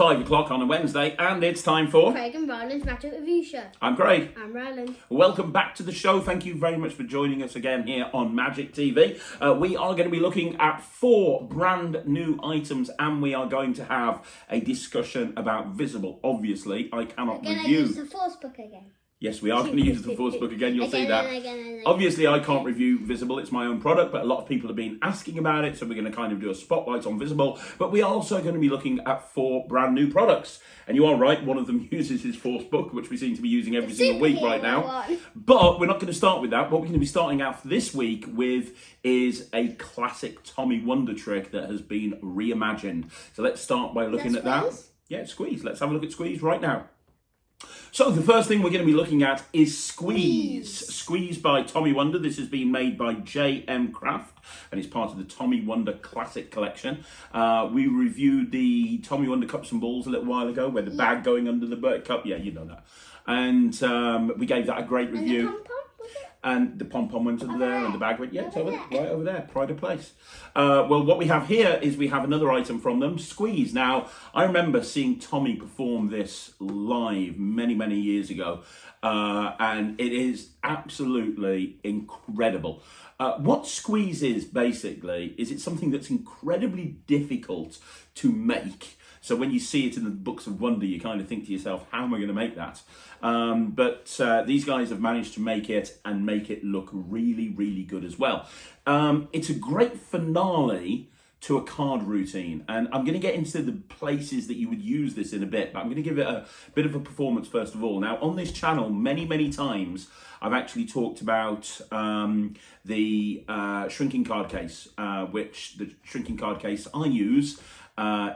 5 o'clock on a Wednesday, and it's time for Craig and Ryland's Magic Review Show. I'm Craig. I'm Ryland. Welcome back to the show. Thank you very much for joining us again here on Magic TV. We are going to be looking at 4 brand new items, and we are going to have a discussion about Visible. Obviously, I cannot We're review. use the Force book again. Yes, we are going to use the Force book again. You'll see that. Again. Obviously, I can't review Visible. It's my own product, but a lot of people have been asking about it, so we're going to kind of do a spotlight on Visible. But we are also going to be looking at 4 brand new products. And you are right, one of them uses his Force book, which we seem to be using every single week right now. But we're not going to start with that. What we're going to be starting out this week with is a classic Tommy Wonder trick that has been reimagined. So let's start by looking at that. Yeah, Squeeze. Let's have a look at Squeeze right now. So the first thing we're going to be looking at is Squeeze. Squeeze by Tommy Wonder. This has been made by J.M. Craft and it's part of the Tommy Wonder Classic Collection. We reviewed the Tommy Wonder Cups and Balls a little while ago, where the bag going under the cup. Yeah, you know that. And we gave that a great review. And the pom-pom went under there, and the bag went, yeah, it's over there, right over there, pride of place. Well, what we have here is we have another item from them, Squeeze. Now, I remember seeing Tommy perform this live many, many years ago, and it is absolutely incredible. What Squeeze is, basically, is it's something that's incredibly difficult to make. So when you see it in the books of wonder, you kind of think to yourself, how am I going to make that? But these guys have managed to make it and make it look really, really good as well. It's a great finale to a card routine. And I'm going to get into the places that you would use this in a bit, but I'm going to give it a bit of a performance first of all. Now, on this channel, many, many times, I've actually talked about the shrinking card case, which the shrinking card case I use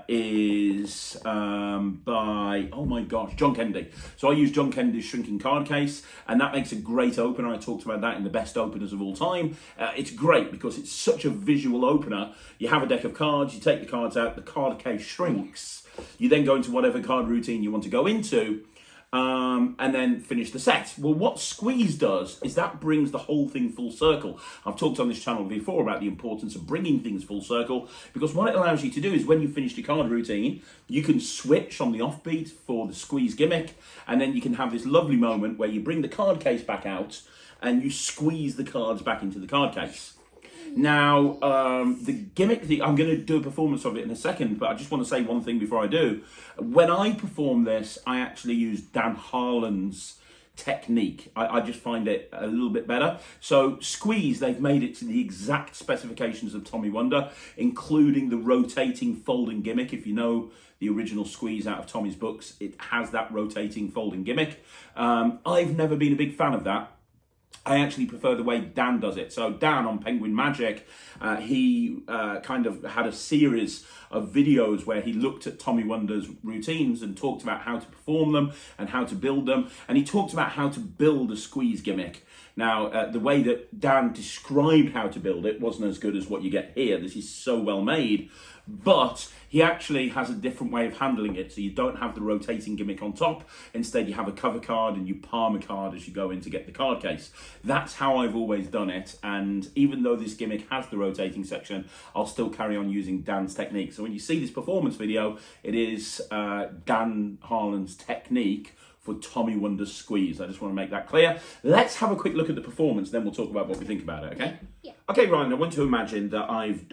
is by, oh my gosh, John Kennedy. So I use John Kennedy's shrinking card case, and that makes a great opener. I talked about that in the best openers of all time. It's great because it's such a visual opener. You have a deck of cards, you take the cards out, the card case shrinks. You then go into whatever card routine you want to go into, and then finish the set. Well, what Squeeze does is that brings the whole thing full circle. I've talked on this channel before about the importance of bringing things full circle, because what it allows you to do is when you finish your card routine, you can switch on the offbeat for the Squeeze gimmick, and then you can have this lovely moment where you bring the card case back out and you squeeze the cards back into the card case. Now, the gimmick, I'm going to do a performance of it in a second, but I just want to say one thing before I do. When I perform this, I actually use Dan Harlan's technique. I just find it a little bit better. So Squeeze, they've made it to the exact specifications of Tommy Wonder, including the rotating folding gimmick. If you know the original Squeeze out of Tommy's books, it has that rotating folding gimmick. I've never been a big fan of that. I actually prefer the way Dan does it. So Dan on Penguin Magic, he kind of had a series of videos where he looked at Tommy Wonder's routines and talked about how to perform them and how to build them. And he talked about how to build a Squeeze gimmick. Now, the way that Dan described how to build it wasn't as good as what you get here. This is so well made. But he actually has a different way of handling it. So you don't have the rotating gimmick on top. Instead, you have a cover card and you palm a card as you go in to get the card case. That's how I've always done it. And even though this gimmick has the rotating section, I'll still carry on using Dan's technique. So when you see this performance video, it is Dan Harlan's technique for Tommy Wonder's Squeeze. I just want to make that clear. Let's have a quick look at the performance, then we'll talk about what we think about it, okay? Yeah. Okay, Ryan, I want to imagine that I've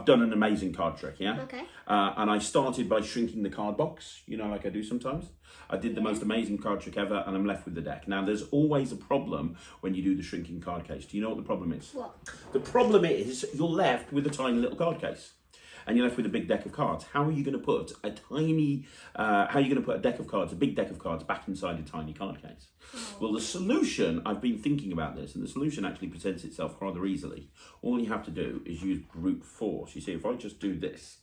done an amazing card trick, yeah? Okay. And I started by shrinking the card box, you know, like I do sometimes. I did the most amazing card trick ever, and I'm left with the deck. Now, there's always a problem when you do the shrinking card case. Do you know what the problem is? What? The problem is you're left with a tiny little card case. And you're left with a big deck of cards. How are you going to put a tiny, how are you going to put a deck of cards, a big deck of cards, back inside a tiny card case? Oh. Well, the solution, I've been thinking about this, and the solution actually presents itself rather easily. All you have to do is use brute force. You see, if I just do this,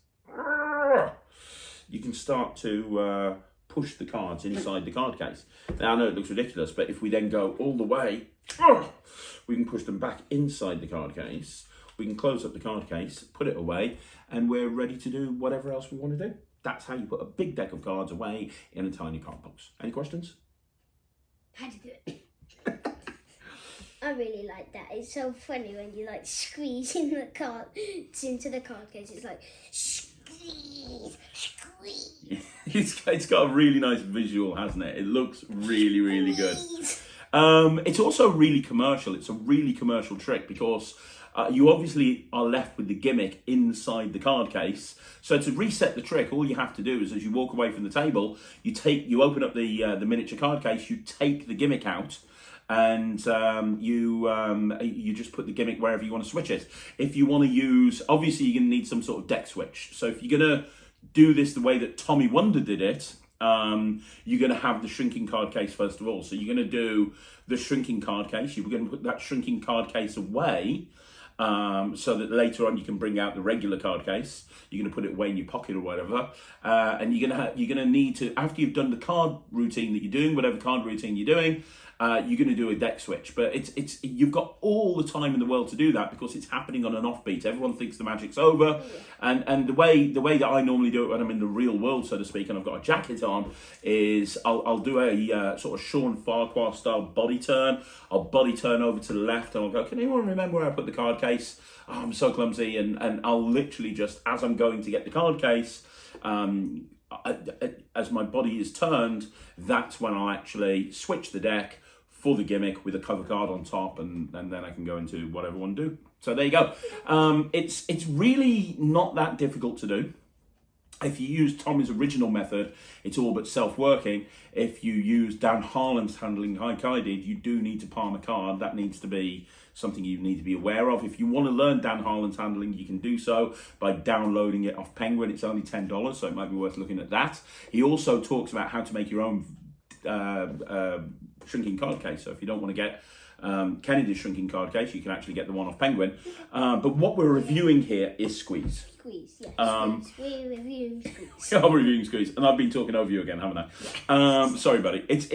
you can start to push the cards inside the card case. Now, I know it looks ridiculous, but if we then go all the way, we can push them back inside the card case. We can close up the card case, put it away, and we're ready to do whatever else we want to do. That's how you put a big deck of cards away in a tiny card box. Any questions? How to do it? I really like that. It's so funny when you like squeezing the cards into the card case. It's like, Squeeze, squeeze. It's got a really nice visual, hasn't it? It looks really, really good. Squeeze. It's also really commercial. It's a really commercial trick because you obviously are left with the gimmick inside the card case. So to reset the trick, all you have to do is, as you walk away from the table, you open up the miniature card case, you take the gimmick out, and you just put the gimmick wherever you want to switch it. If you want to use, obviously you're going to need some sort of deck switch. So if you're going to do this the way that Tommy Wonder did it, you're going to have the shrinking card case first of all. So you're going to do the shrinking card case. You're going to put that shrinking card case away, so that later on you can bring out the regular card case. You're going to put it away in your pocket or whatever, and you're going to need to, after you've done the card routine that you're doing, whatever card routine you're doing, you're going to do a deck switch. But you've got all the time in the world to do that because it's happening on an offbeat. Everyone thinks the magic's over, and the way that I normally do it when I'm in the real world, so to speak, and I've got a jacket on, is I'll do a sort of Sean Farquhar style body turn. I'll body turn over to the left, and I'll go, can anyone remember where I put the card case? Oh, I'm so clumsy, and I'll literally just, as I'm going to get the card case, as my body is turned, that's when I'll actually switch the deck for the gimmick with a cover card on top, and then I can go into whatever I want to do. So there you go. It's really not that difficult to do. If you use Tommy's original method, it's all but self-working. If you use Dan Harland's handling like I did, you do need to palm a card. That needs to be something you need to be aware of. If you want to learn Dan Harland's handling, you can do so by downloading it off Penguin. It's only $10, so it might be worth looking at that. He also talks about how to make your own shrinking card case. So if you don't want to get Kennedy's shrinking card case, you can actually get the one off Penguin. But what we're reviewing here is Squeeze. Squeeze, yes. We're reviewing Squeeze. I'm reviewing Squeeze, and I've been talking over you again, haven't I? Sorry, buddy. It's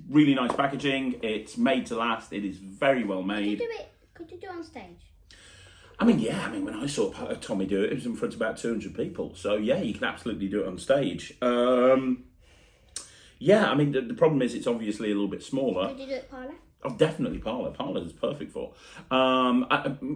really nice packaging. It's made to last. It is very well made. Could you do it on stage? I mean, yeah. I mean, when I saw Tommy do it, it was in front of about 200 people. So yeah, you can absolutely do it on stage. Yeah, I mean, the problem is it's obviously a little bit smaller. Could you do it parlour? Oh, definitely parlour. Parlour is perfect for.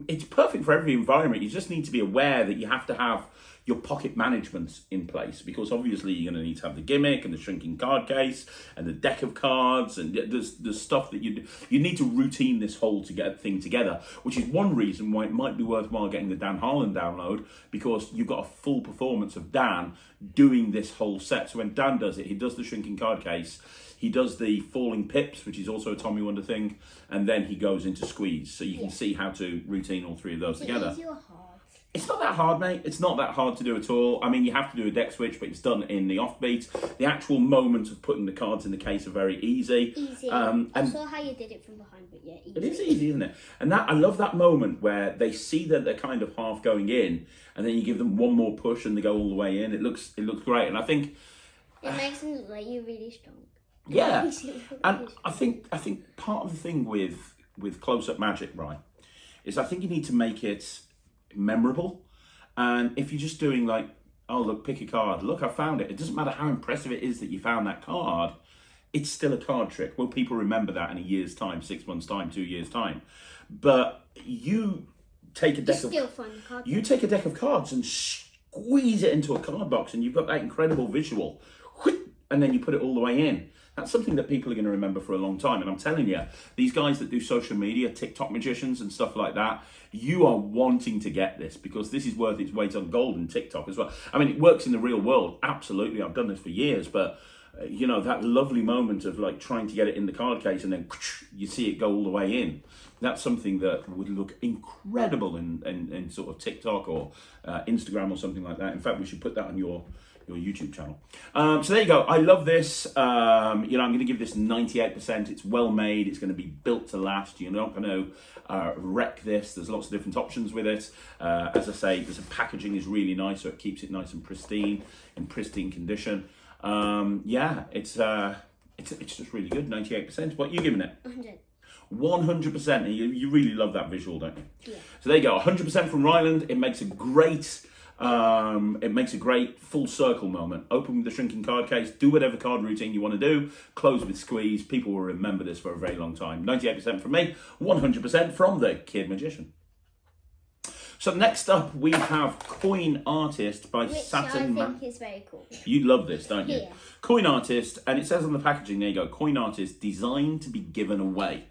It's perfect for every environment. You just need to be aware that you have to have your pocket management in place, because obviously you're going to need to have the gimmick and the shrinking card case and the deck of cards, and there's stuff that you need to routine this whole thing together, which is one reason why it might be worthwhile getting the Dan Harland download, because you've got a full performance of Dan doing this whole set. So when Dan does it, he does the shrinking card case, he does the falling pips, which is also a Tommy Wonder thing, and then he goes into Squeeze. So you can see how to routine all three of those together. Easy or hard? It's not that hard, mate. It's not that hard to do at all. I mean, you have to do a deck switch, but it's done in the offbeat. The actual moment of putting the cards in the case are very easy. Easy. I saw how you did it from behind, but yeah, easy. It is easy, isn't it? And I love that moment where they see that they're kind of half going in, and then you give them one more push and they go all the way in. It looks great, and I think it makes them look like you're really strong. Yeah, and I think part of the thing with close-up magic, right, is I think you need to make it memorable. And if you're just doing like, oh look, pick a card, look, I found it, it doesn't matter how impressive it is that you found that card, it's still a card trick. Will people remember that in a year's time, 6 months time, 2 years time? But you take a deck of cards and squeeze it into a card box, and you've got that incredible visual, and then you put it all the way in. That's something that people are going to remember for a long time. And I'm telling you, these guys that do social media, TikTok magicians and stuff like that, you are wanting to get this, because this is worth its weight on gold in TikTok as well. I mean, it works in the real world, absolutely. I've done this for years, but you know, that lovely moment of like trying to get it in the card case and then you see it go all the way in. That's something that would look incredible in sort of TikTok or Instagram or something like that. In fact, we should put that on your YouTube channel. So there you go. I love this. You know, I'm going to give this 98%. It's well made. It's going to be built to last. You're not going to wreck this. There's lots of different options with it. As I say, the packaging is really nice, so it keeps it nice and pristine, in pristine condition. Yeah, it's just really good. 98%. What are you giving it? 100%. You really love that visual, don't you? Yeah. So there you go. 100% from Ryalnd. It makes a great. It makes a great full circle moment. Open with the shrinking card case, do whatever card routine you want to do, close with Squeeze. People will remember this for a very long time. 98% from me, 100% from the Kid Magician. So next up we have Coin Artist by Which Saturn. I think is very cool. You love this, don't you? Yeah. Coin Artist, and it says on the packaging, there you go, Coin Artist, designed to be given away.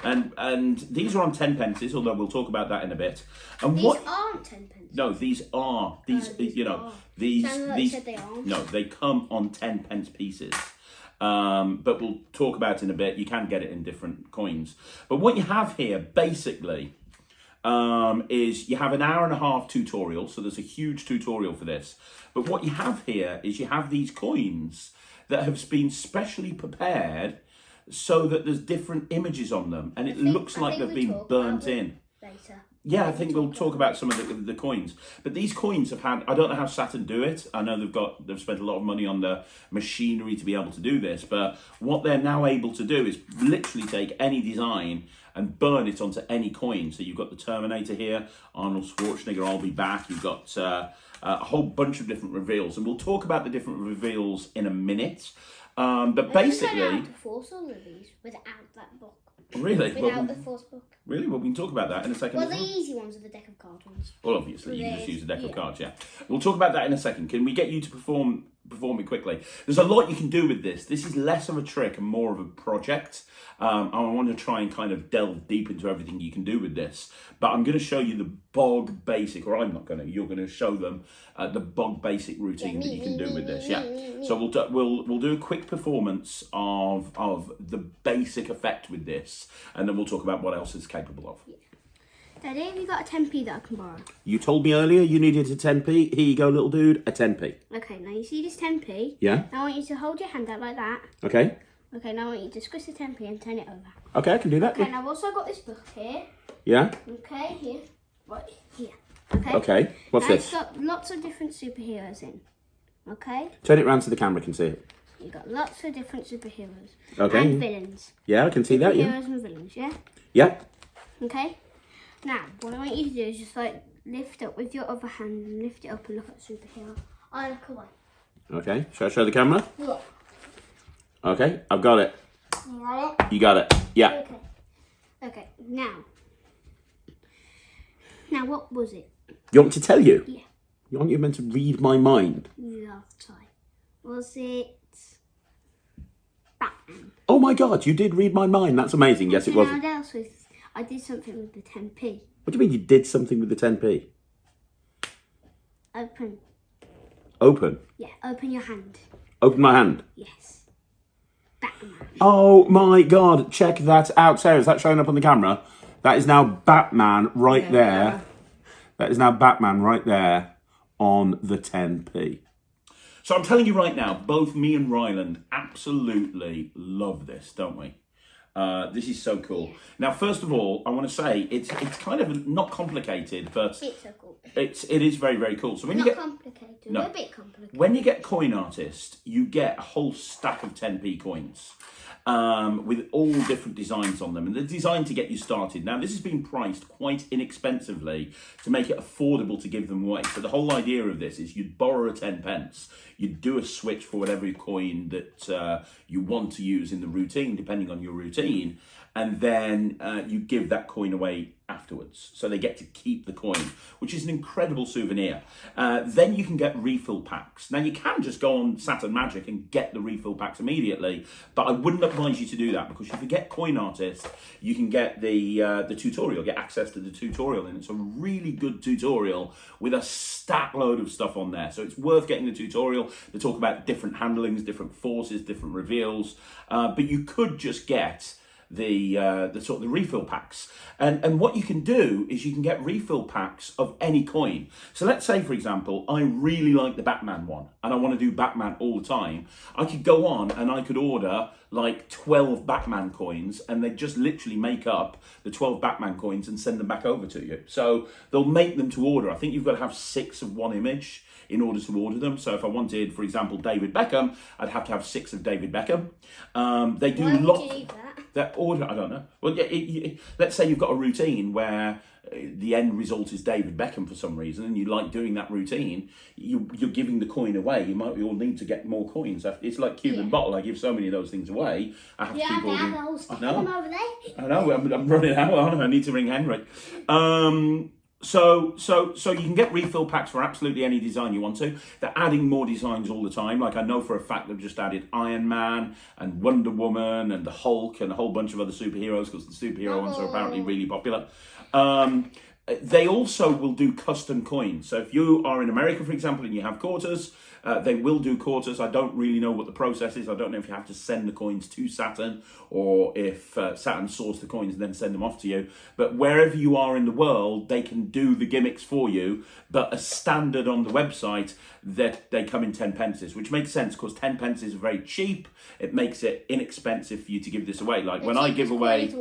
And these are on 10 pences, although we'll talk about that in a bit. And These aren't 10 pence. No, these are. These, you know, are. these, Sounded like these, you said they aren't. no, they come on 10 pence pieces. But we'll talk about it in a bit. You can get it in different coins. But what you have here, basically, is you have an hour and a half tutorial. So there's a huge tutorial for this. But what you have here is you have these coins that have been specially prepared so that there's different images on them. And it looks like they've been burnt in. Later. Yeah, I think we'll talk about some of the coins. But these coins have had, I don't know how Saturn do it. I know they've spent a lot of money on the machinery to be able to do this. But what they're now able to do is literally take any design and burn it onto any coin. So you've got the Terminator here, Arnold Schwarzenegger, I'll be back. You've got a whole bunch of different reveals. And we'll talk about the different reveals in a minute. But basically... I to force all of these without that book. Really? Without the force book. Really? Well, we can talk about that in a second. Well, the easy ones are the deck of cards ones. Well, obviously, you can just use a deck of cards, yeah. We'll talk about that in a second. Can we get you to perform it quickly? There's a lot you can do with this. This is less of a trick and more of a project. I want to try and kind of delve deep into everything you can do with this. But I'm going to show you the bog basic, or I'm not going to. You're going to show them the bog basic routine that you can do with this. Yeah. So we'll do a quick performance of the basic effect with this, and then we'll talk about what else it's capable of. Yeah. Daddy, have you got a 10p that I can borrow? You told me earlier you needed a 10p. Here you go, little dude, a 10p. Okay, now you see this 10p? Yeah. Now I want you to hold your hand out like that. Okay. Okay, now I want you to squish the 10p and turn it over. Okay, I can do that. Okay, now I've also got this book here. Yeah. Okay, here. Right, here. Okay. Okay, what's now this? It's got lots of different superheroes in. Okay? Turn it round so the camera can see it. You've got lots of different superheroes. Okay. And villains. Yeah, I can see that, yeah. Superheroes and villains, yeah? Yeah. Okay? Now, what I want you to do is just like lift up with your other hand and lift it up and look at the superhero. I look away. Okay, shall I show the camera? Look. Okay, I've got it. You got it? You got it. Yeah. Okay. Okay, now. Now, what was it? You want me to tell you? Yeah. You meant to read my mind? Last time. Was it Batman? Oh my God, you did read my mind. That's amazing. Yes, it was. What else was? I did something with the 10p. What do you mean you did something with the 10p? Open. Open? Yeah, open your hand. Open my hand? Yes. Batman. Oh my God, check that out. Sarah, is that showing up on the camera? That is now Batman right there. That is now Batman right there on the 10p. So I'm telling you right now, both me and Ryland absolutely love this, don't we? This is so cool. Now, first of all, I want to say it's kind of not complicated, but It's so cool. it is very, very cool. So when Not you get complicated. No. We're a bit complicated. when you get Coin Artist, you get a whole stack of 10p coins with all different designs on them, and they're designed to get you started. Now, this has been priced quite inexpensively to make it affordable to give them away. So the whole idea of this is you'd borrow a 10 pence, you'd do a switch for whatever coin that you want to use in the routine, depending on your routine, and then you give that coin away afterwards. So they get to keep the coin, which is an incredible souvenir. Then you can get refill packs. Now, you can just go on Saturn Magic and get the refill packs immediately, but I wouldn't advise you to do that, because if you get Coin Artist, you can get the tutorial, get access to the tutorial, and it's a really good tutorial with a stack load of stuff on there. So it's worth getting the tutorial. They talk about different handlings, different forces, different reveals, but you could just get the sort of the refill packs, and what you can do is you can get refill packs of any coin. So let's say, for example, I really like the Batman one and I want to do Batman all the time. I could go on and I could order like 12 Batman coins, and they just literally make up the 12 Batman coins and send them back over to you. So they'll make them to order. I think you've got to have 6 of one image in order to order them. So if I wanted, for example, David Beckham, I'd have to have 6 of David Beckham. They do Why would lots. you need that? That order, I don't know. Well, yeah, let's say you've got a routine where the end result is David Beckham for some reason, and you like doing that routine. You're giving the coin away. You'll need to get more coins. It's like Cuban bottle. I give so many of those things away. I have to keep ordering. I know. I know. I'm running out. I need to ring Henry. So you can get refill packs for absolutely any design you want to. They're adding more designs all the time. Like I know for a fact they've just added Iron Man and Wonder Woman and the Hulk and a whole bunch of other superheroes because the superhero ones are apparently really popular. They also will do custom coins. So if you are in America, for example, and you have quarters, they will do quarters. I don't really know what the process is. I don't know if you have to send the coins to Saturn or if Saturn source the coins and then send them off to you. But wherever you are in the world, they can do the gimmicks for you. But as standard on the website, that they come in 10 pences, which makes sense because 10 pences are very cheap. It makes it inexpensive for you to give this away. Like when I give away a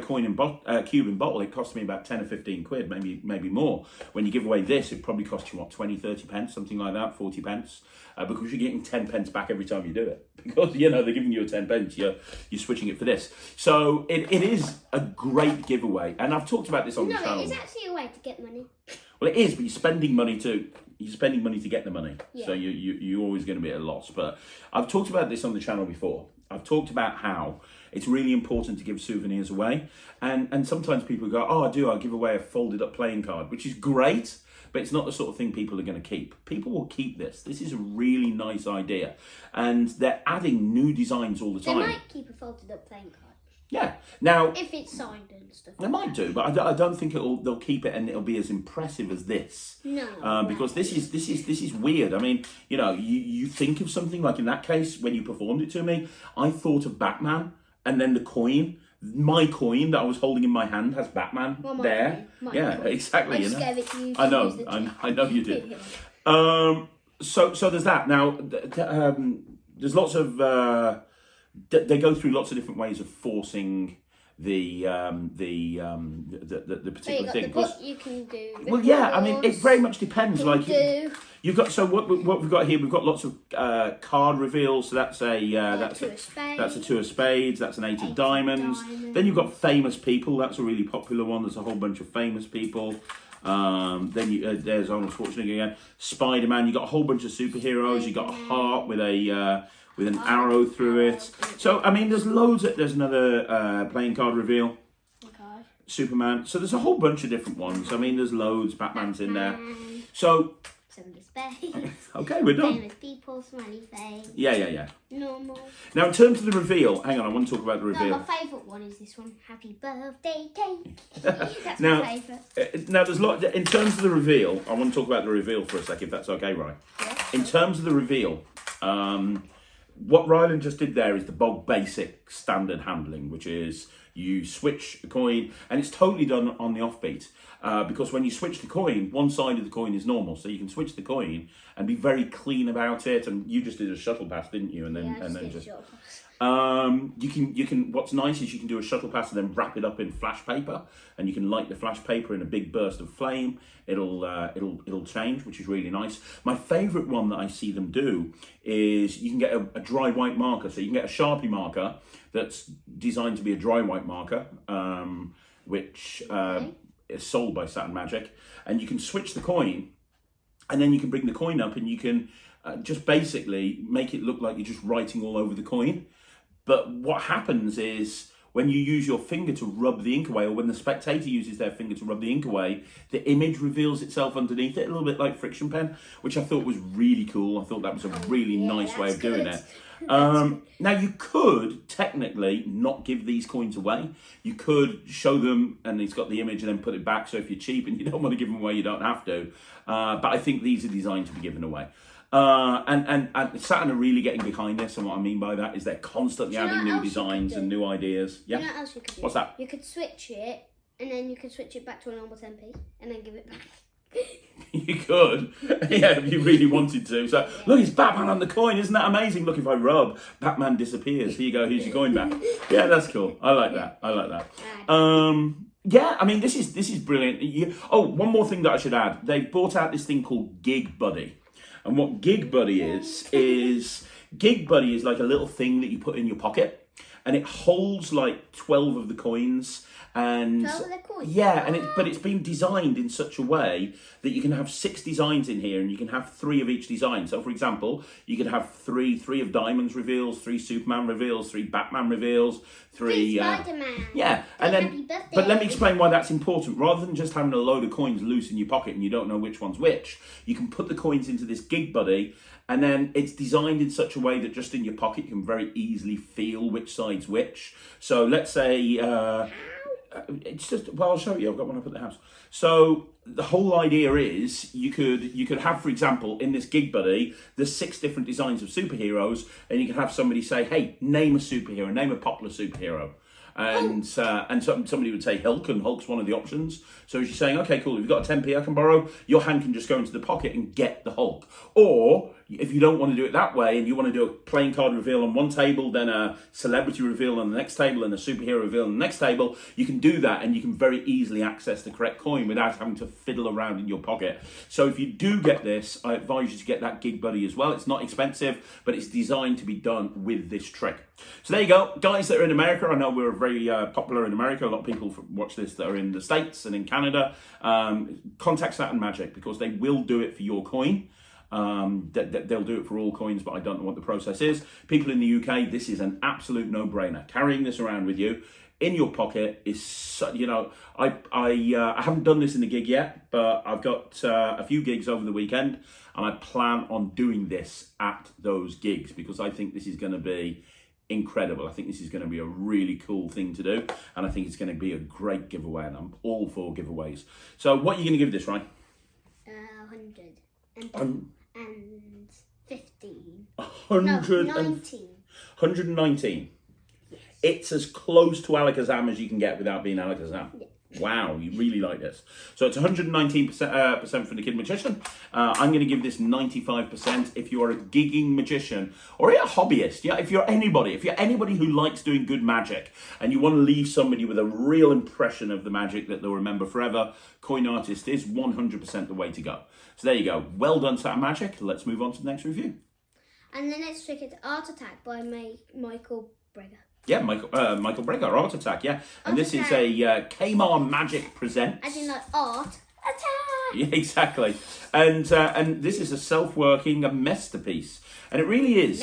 coin in cube in bottle, it costs me about 10 or 15 quid, maybe more. When you give away this, it probably costs you 20, 30 pence, something like that, 40 pence, because you're getting 10 pence back every time you do it. Because they're giving you a 10 pence, you're switching it for this. So it is a great giveaway, and I've talked about this on the channel. No, it's actually a way to get money. Well, it is, but you're spending money too. You're spending money to get the money, yeah. So you're always going to be at a loss. But I've talked about this on the channel before. I've talked about how it's really important to give souvenirs away, and sometimes people go, "Oh, I'll give away a folded up playing card," which is great, but it's not the sort of thing people are going to keep. People will keep this. This is a really nice idea, and they're adding new designs all the time. They might keep a folded up playing card. Yeah. Now, if it's signed and stuff. They might do, but I don't think they'll keep it and it'll be as impressive as this. No. Because this is weird. I mean, you think of something like in that case when you performed it to me, I thought of Batman, and then the coin. My coin that I was holding in my hand has Batman there. Coin. Exactly. I just gave it to you. I know. I know you did. So there's that. Now there's lots of. They go through lots of different ways of forcing the particular thing. You can do. Well, yeah, I mean, it very much depends. You've got what we've got here. We've got lots of card reveals. So that's a two of spades. That's an eight of diamonds. Then you've got famous people. That's a really popular one. There's a whole bunch of famous people. Then there's Arnold Schwarzenegger again. Spider-Man. You've got a whole bunch of superheroes. You've got a heart with an arrow through it. So, I mean, there's loads. There's another playing card reveal. Okay. Superman. So there's a whole bunch of different ones. I mean, there's loads. Batman's in there. So. Seven of spades. Okay, we're done. Famous people, smiley face. Yeah. Normal. Now, in terms of the reveal, hang on, I want to talk about the reveal. No, my favourite one is this one. Happy birthday, cake. That's my favourite. Now, there's a lot. In terms of the reveal, I want to talk about the reveal for a second, if that's okay, Ryan. Yeah. In terms of the reveal, what Ryland just did there is the bog basic standard handling, which is you switch a coin, and it's totally done on the offbeat. Because when you switch the coin, one side of the coin is normal, so you can switch the coin and be very clean about it. And you just did a shuttle pass, didn't you? And then you can. What's nice is you can do a shuttle pass and then wrap it up in flash paper, and you can light the flash paper in a big burst of flame. It'll change, which is really nice. My favourite one that I see them do is you can get a dry white marker, so you can get a Sharpie marker that's designed to be a dry white marker, which. Is sold by Saturn Magic, and you can switch the coin, and then you can bring the coin up and you can just basically make it look like you're just writing all over the coin. But what happens is when you use your finger to rub the ink away, or when the spectator uses their finger to rub the ink away, the image reveals itself underneath it, a little bit like friction pen, which I thought was really cool. I thought that was a really nice way of doing it. Now, you could technically not give these coins away. You could show them and it's got the image and then put it back. So if you're cheap and you don't want to give them away, you don't have to. But I think these are designed to be given away. And Saturn are really getting behind this, and what I mean by that is they're constantly adding new designs and new ideas. Yeah. You know what else you could do? What's that? You could switch it, and then you could switch it back to a normal 10p, and then give it back. You could, yeah, if you really wanted to. So, look, it's Batman on the coin. Isn't that amazing? Look, if I rub, Batman disappears. Here you go. Here's your coin back. Yeah, that's cool. I like that. Yeah, I mean, this is brilliant. One more thing that I should add. They've brought out this thing called Gig Buddy. And what Gig Buddy is Gig Buddy is like a little thing that you put in your pocket. and it holds like 12 of the coins. And 12 of the coins? yeah, but it's been designed in such a way that you can have 6 designs in here, and you can have 3 of each design. So, for example, you could have three of Diamonds reveals, 3 Superman reveals, 3 Batman reveals, 3 Spider-Man. yeah, and then but let me explain why that's important. Rather than just having a load of coins loose in your pocket and you don't know which one's which, you can put the coins into this gig buddy, and then it's designed in such a way that just in your pocket you can very easily feel which side's which. So let's say it's just, well, I'll show you. I've got one up at the house. So the whole idea is you could have, for example, in this gig buddy, there's 6 different designs of superheroes, and you can have somebody say, hey, name a superhero, name a popular superhero. And somebody would say Hulk, and Hulk's one of the options. So as you're saying, okay, cool, if you've got a 10p I can borrow, your hand can just go into the pocket and get the Hulk. Or if you don't want to do it that way, and you want to do a playing card reveal on one table, then a celebrity reveal on the next table, and a superhero reveal on the next table, you can do that, and you can very easily access the correct coin without having to fiddle around in your pocket. So if you do get this, I advise you to get that gig buddy as well. It's not expensive, but it's designed to be done with this trick. So there you go, guys that are in America. I know we're very popular in America. A lot of people watch this that are in the States and in Canada. Contact Saturn Magic, because they will do it for your coin. They'll do it for all coins, but I don't know what the process is. People in the UK, this is an absolute no-brainer. Carrying this around with you in your pocket is, you know, I haven't done this in the gig yet, but I've got a few gigs over the weekend, and I plan on doing this at those gigs because I think this is going to be incredible. I think this is going to be a really cool thing to do, and I think it's going to be a great giveaway, and I'm all for giveaways. So what are you going to give this, Ryan? 115. 119. Yes. It's as close to Alakazam as you can get without being Alakazam. Yeah. Wow, you really like this. So it's 119% for the Kid Magician. I'm going to give this 95% if you are a gigging magician or a hobbyist. Yeah, if you're anybody who likes doing good magic and you want to leave somebody with a real impression of the magic that they'll remember forever, Coin Artist is 100% the way to go. So there you go. Well done, Saturn Magic. Let's move on to the next review. And the next trick is Art Attack by Michael Breggar. Yeah, Michael Breggar, Art Attack, yeah. And this is a Kaymar Magic Presents. As in like Art Attack. Yeah, exactly. And this is a self-working masterpiece. And it really is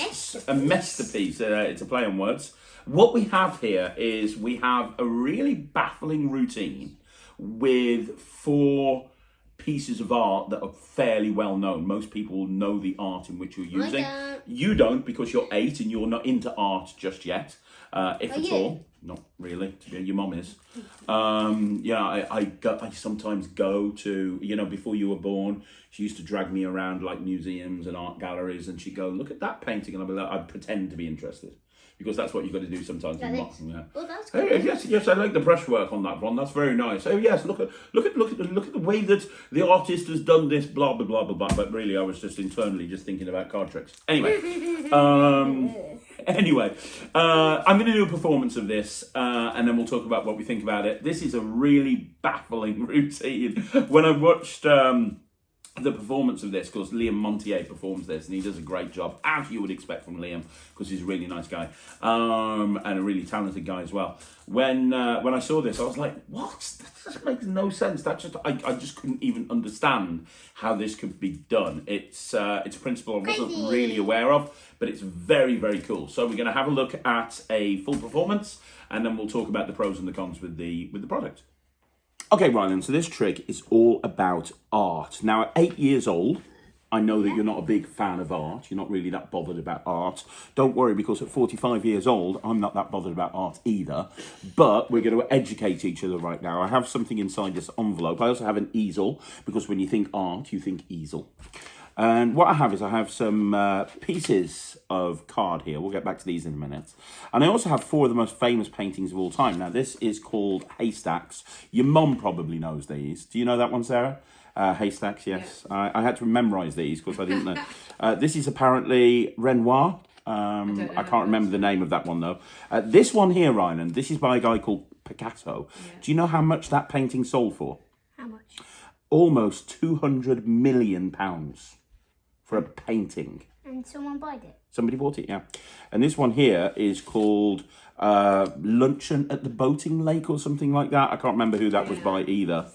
a masterpiece. It's a play on words. What we have here is we have a really baffling routine with 4 pieces of art that are fairly well known. Most people will know the art in which you're using. You don't, because you're 8 and you're not into art just yet. If at all. Not really. Your mum is. Yeah, I sometimes go to, you know, before you were born, she used to drag me around like museums and art galleries, and she'd go, look at that painting, and I'd be like, I'd pretend to be interested. Because that's what you've got to do sometimes. Yeah. Oh, that's good. Oh, yes, I like the brushwork on that one. That's very nice. Oh yes, look at the way that the artist has done this. Blah blah blah blah blah. But really, I was just internally just thinking about card tricks. Anyway, I'm going to do a performance of this, and then we'll talk about what we think about it. This is a really baffling routine. When I watched the performance of this, because Liam Montier performs this, and he does a great job, as you would expect from Liam, because he's a really nice guy, and a really talented guy as well. When I saw this, I was like, what? That just makes no sense. I just couldn't even understand how this could be done. It's a principle I wasn't really aware of, but it's very, very cool. So we're going to have a look at a full performance, and then we'll talk about the pros and the cons with the product. Okay, Ryalnd, so this trick is all about art. Now, at 8 years old, I know that you're not a big fan of art. You're not really that bothered about art. Don't worry, because at 45 years old, I'm not that bothered about art either. But we're going to educate each other right now. I have something inside this envelope. I also have an easel, because when you think art, you think easel. And what I have some pieces of card here. We'll get back to these in a minute. And I also have 4 of the most famous paintings of all time. Now, this is called Haystacks. Your mum probably knows these. Do you know that one, Sarah? Haystacks, yes. Yeah. I had to memorise these because I didn't know. This is apparently Renoir. I can't remember the name of that one, though. This one here, Ryalnd, this is by a guy called Picasso. Yeah. Do you know how much that painting sold for? How much? Almost £200 million. For a painting. And someone bought it? Somebody bought it, yeah. And this one here is called luncheon at the boating lake or something like that. I can't remember who that was by either.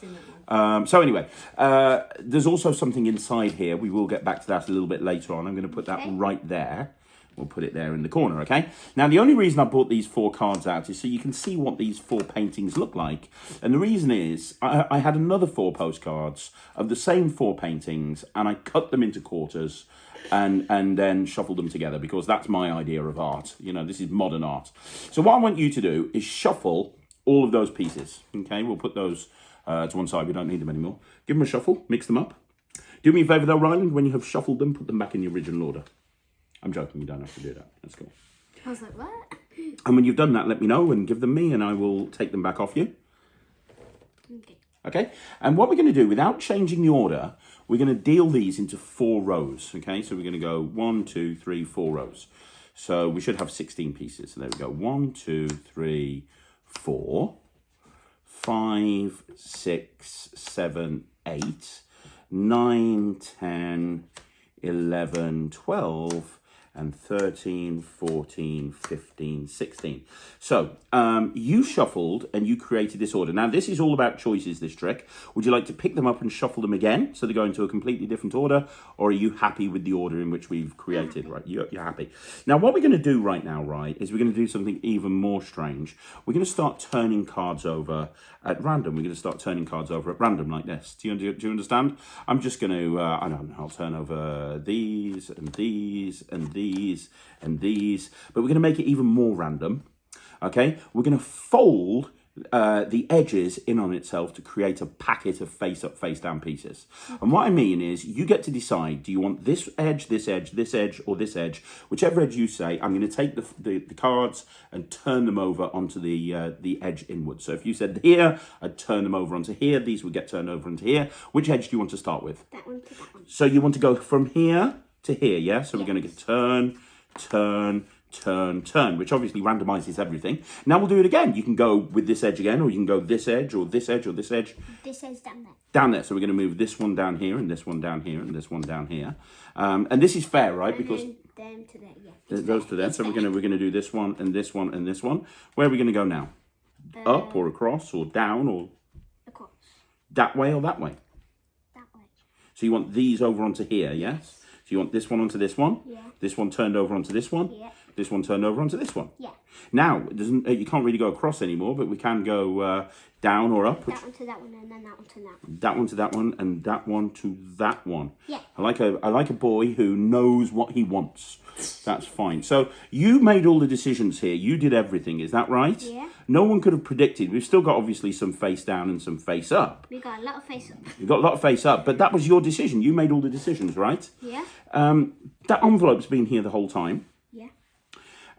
So anyway, there's also something inside here. We will get back to that a little bit later on. I'm going to put that right there. We'll put it there in the corner, okay? Now, the only reason I brought these 4 cards out is so you can see what these 4 paintings look like. And the reason is I had another 4 postcards of the same 4 paintings, and I cut them into quarters and then shuffled them together, because that's my idea of art. You know, this is modern art. So what I want you to do is shuffle all of those pieces, okay? We'll put those to one side. We don't need them anymore. Give them a shuffle, mix them up. Do me a favour though, Ryland, when you have shuffled them, put them back in the original order. I'm joking, you don't have to do that. That's cool. I was like, what? And when you've done that, let me know and give them me, and I will take them back off you. Okay. Okay? And what we're going to do, without changing the order, we're going to deal these into 4 rows. Okay? So we're going to go 1, 2, 3, 4 rows. So we should have 16 pieces. So there we go. 1, 2, 3, 4, 5, 6, 7, 8, 9, 10, 11, 12, and 13, 14, 15, 16. So you shuffled and you created this order. Now, this is all about choices, this trick. Would you like to pick them up and shuffle them again so they go into a completely different order? Or are you happy with the order in which we've created, right? You're happy. Now, what we're going to do right now, right, is we're going to do something even more strange. We're going to start turning cards over at random. We're going to start turning cards over at random like this. Do you understand? I'm just going to, I don't know, I'll turn over these and these and these and these, but we're going to make it even more random. Okay, we're going to fold the edges in on itself to create a packet of face-up, face-down pieces. And what I mean is, you get to decide, do you want this edge, this edge, this edge, or this edge? Whichever edge you say, I'm going to take the cards and turn them over onto the edge inwards. So if you said here, I'd turn them over onto here. These would get turned over into here. Which edge do you want to start with? That one to that one. So you want to go from here to here, yeah? So we're going to get turn, turn, turn, turn, which obviously randomizes everything. Now we'll do it again. You can go with this edge again, or you can go this edge, or this edge, or this edge. This edge down there. Down there. So we're going to move this one down here, and this one down here, and this one down here. And this is fair, right? And because them to there, yeah. it goes to there. So we're going to do this one, and this one, and this one. Where are we going to go now? Up or across, or down, or across. That way or that way? That way. So you want these over onto here, yes? So you want this one onto this one? Yeah. This one turned over onto this one? Yeah. This one turned over onto this one? Yeah. Now, it doesn't, you can't really go across anymore, but we can go down or up. That one to that one, and then that one to that one. That one to that one, and that one to that one. Yeah. I like a boy who knows what he wants. That's fine. So you made all the decisions here. You did everything. Is that right? Yeah. No one could have predicted. We've still got obviously some face down and some face up. We got a lot of face up. You've got a lot of face up, but that was your decision. You made all the decisions, right? Yeah. That envelope's been here the whole time. Yeah.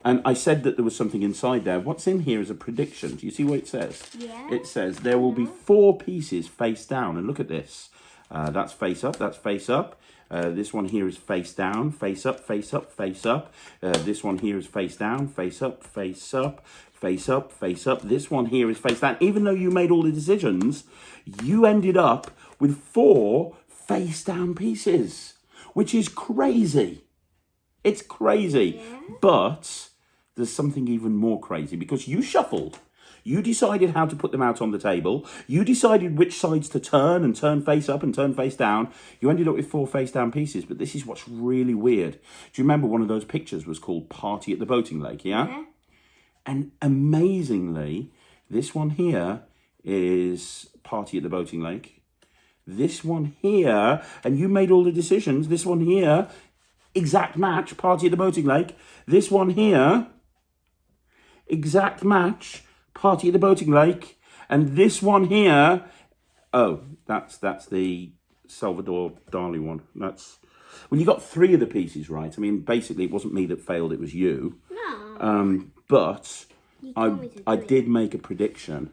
And I said that there was something inside there. What's in here is a prediction. Do you see what it says? Yeah. It says there will be 4 pieces face down. And look at this. That's face up. That's face up. This one here is face down, face up, face up, face up. This one here is face down, face up, face up, face up, face up. This one here is face down. Even though you made all the decisions, you ended up with 4 face down pieces, which is crazy. It's crazy. Yeah. But there's something even more crazy, because you shuffled. You decided how to put them out on the table. You decided which sides to turn, and turn face up and turn face down. You ended up with 4 face down pieces. But this is what's really weird. Do you remember one of those pictures was called Party at the Boating Lake, yeah? Yeah. And amazingly, this one here is Party at the Boating Lake. This one here, and you made all the decisions. This one here, exact match, Party at the Boating Lake. This one here, exact match, Party at the Boating Lake. And this one here, oh, that's the Salvador Dali one. Well, you got 3 of the pieces right. I mean, basically, it wasn't me that failed, it was you. No. But I did did make a prediction,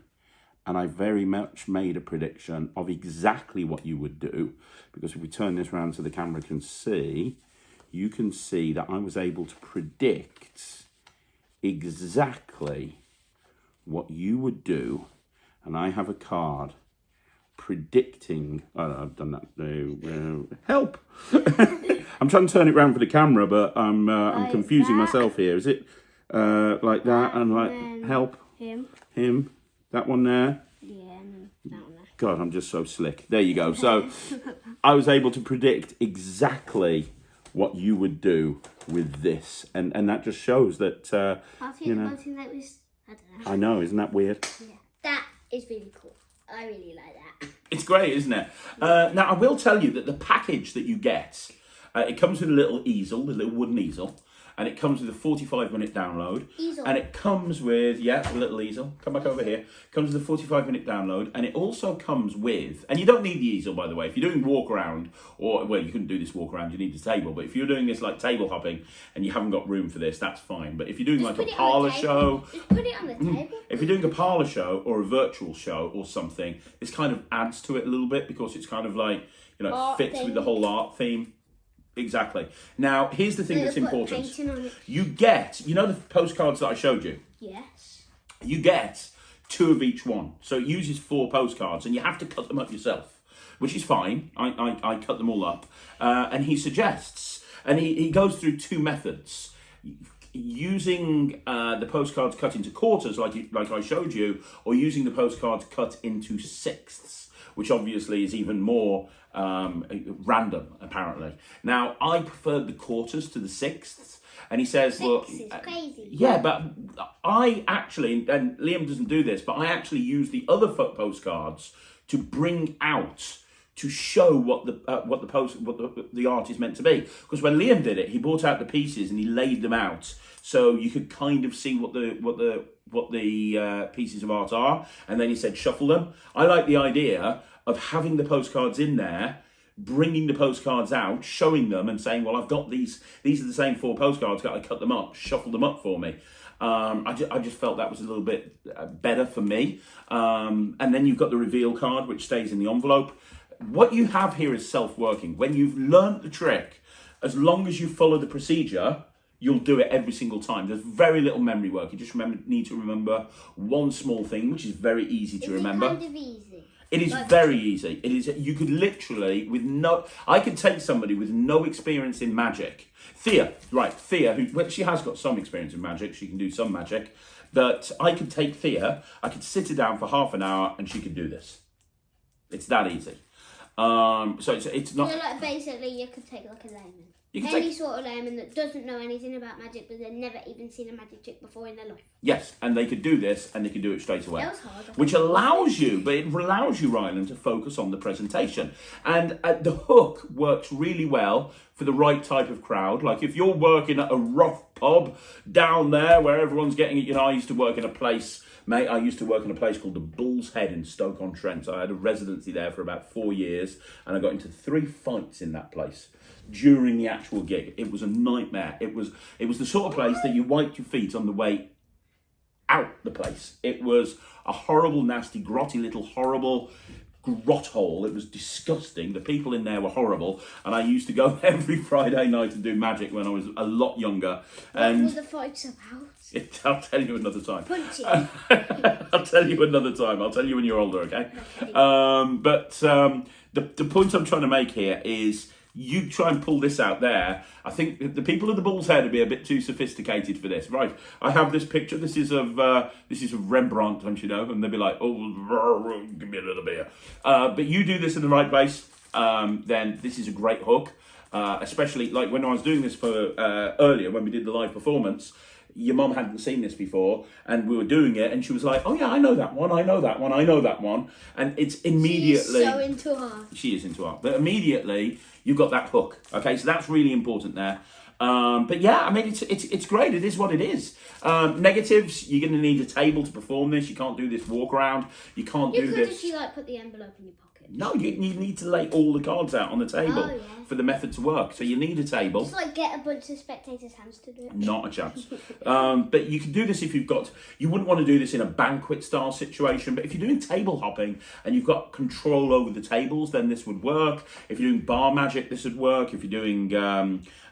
and I very much made a prediction of exactly what you would do. Because if we turn this around so the camera can see, you can see that I was able to predict exactly what you would do. And I have a card predicting. Oh, I've done that. No, help! I'm trying to turn it around for the camera, but I'm confusing myself here. Is it? like that, and like then help him. that one there. Yeah, and that one there. God, I'm just so slick. There you go. So I was able to predict exactly what you would do with this, and that just shows that I think you know. one thing that was, I don't know. I know, isn't that weird? Yeah, that is really cool. I really like that. It's great, isn't it? Now I will tell you that the package that you get, it comes with a little easel, the little wooden easel. And it comes with a 45-minute download. Easel. And it comes with, a little easel. Come back over here. Comes with a 45-minute download. And it also comes with, and you don't need the easel, by the way. If you're doing walk around, or, well, you couldn't do this walk around, you need the table. But if you're doing this like table hopping and you haven't got room for this, that's fine. But if you're doing like a parlour show. Just put it on the table. If you're doing a parlour show or a virtual show or something, this kind of adds to it a little bit because it's kind of like, Art fits theme. with the whole art theme. Exactly. Now, here's the thing that's It's got important. painting on it. You get, the postcards that I showed you? Yes. You get 2 of each one. So it uses 4 postcards and you have to cut them up yourself, which is fine. I cut them all up. And he suggests, and he goes through 2 methods. Using the postcards cut into quarters like I showed you, or using the postcards cut into sixths, which obviously is even more random, apparently. Now, I preferred the quarters to the sixths, and he says, well, Is crazy. yeah, but I actually, and Liam doesn't do this, but I actually use the other postcards to bring out, to show what the art is meant to be. Because when Liam did it, he brought out the pieces and he laid them out so you could kind of see what the pieces of art are, and then he said shuffle them. I like the idea of having the postcards in there, bringing the postcards out, showing them and saying, well, I've got these are the same 4 postcards, got to cut them up, shuffle them up for me. I just felt that was a little bit better for me. And then you've got the reveal card, which stays in the envelope. What you have here is self-working. When you've learnt the trick, as long as you follow the procedure, you'll do it every single time. There's very little memory work. You just need to remember one small thing, which is very easy to remember. It's kind of easy. It is very easy. It is. You could literally, I could take somebody with no experience in magic. Thea, she has got some experience in magic. She can do some magic. But I could take Thea, I could sit her down for half an hour and she could do this. It's that easy. So it's not... So like basically you could take like a layman. You can Any sort of layman that doesn't know anything about magic but they've never even seen a magic trick before in their life. Yes, and they could do this and they could do it straight away. That was hard. Which allows you, Ryalnd, to focus on the presentation. And the hook works really well for the right type of crowd. Like if you're working at a rough pub down there where everyone's getting it, I used to work in a place... Mate, I used to work in a place called the Bull's Head in Stoke-on-Trent. I had a residency there for about 4 years, and I got into 3 fights in that place during the actual gig. It was a nightmare. It was the sort of place that you wiped your feet on the way out the place. It was a horrible, nasty, grotty little horrible grot hole. It was disgusting. The people in there were horrible, and I used to go every Friday night and do magic when I was a lot younger. And what were the fights about? I'll tell you another time. Punching. I'll tell you another time. I'll tell you when you're older, okay? But the point I'm trying to make here is you try and pull this out there. I think the people of the Bull's Head would be a bit too sophisticated for this. Right, I have this picture. This is of Rembrandt, don't you know? And they'll be like, oh, give me a little beer. But you do this in the right base, then this is a great hook. Especially like when I was doing this for earlier, when we did the live performance, your mum hadn't seen this before, and we were doing it, and she was like, oh yeah, I know that one, I know that one, I know that one. And it's immediately... She's so into art. She is into art. But immediately, you've got that hook. Okay, so that's really important there. But yeah, I mean, it's great. It is what it is. Negatives, you're going to need a table to perform this. You can't do this walk around. You can't do this. You could actually like put the envelope in your pocket. No, you need to lay all the cards out on the table for the method to work. So you need a table. Just like get a bunch of spectators' hands to do it. Not a chance. But you can do this if you wouldn't want to do this in a banquet style situation, but if you're doing table hopping and you've got control over the tables, then this would work. If you're doing bar magic, this would work. If you're doing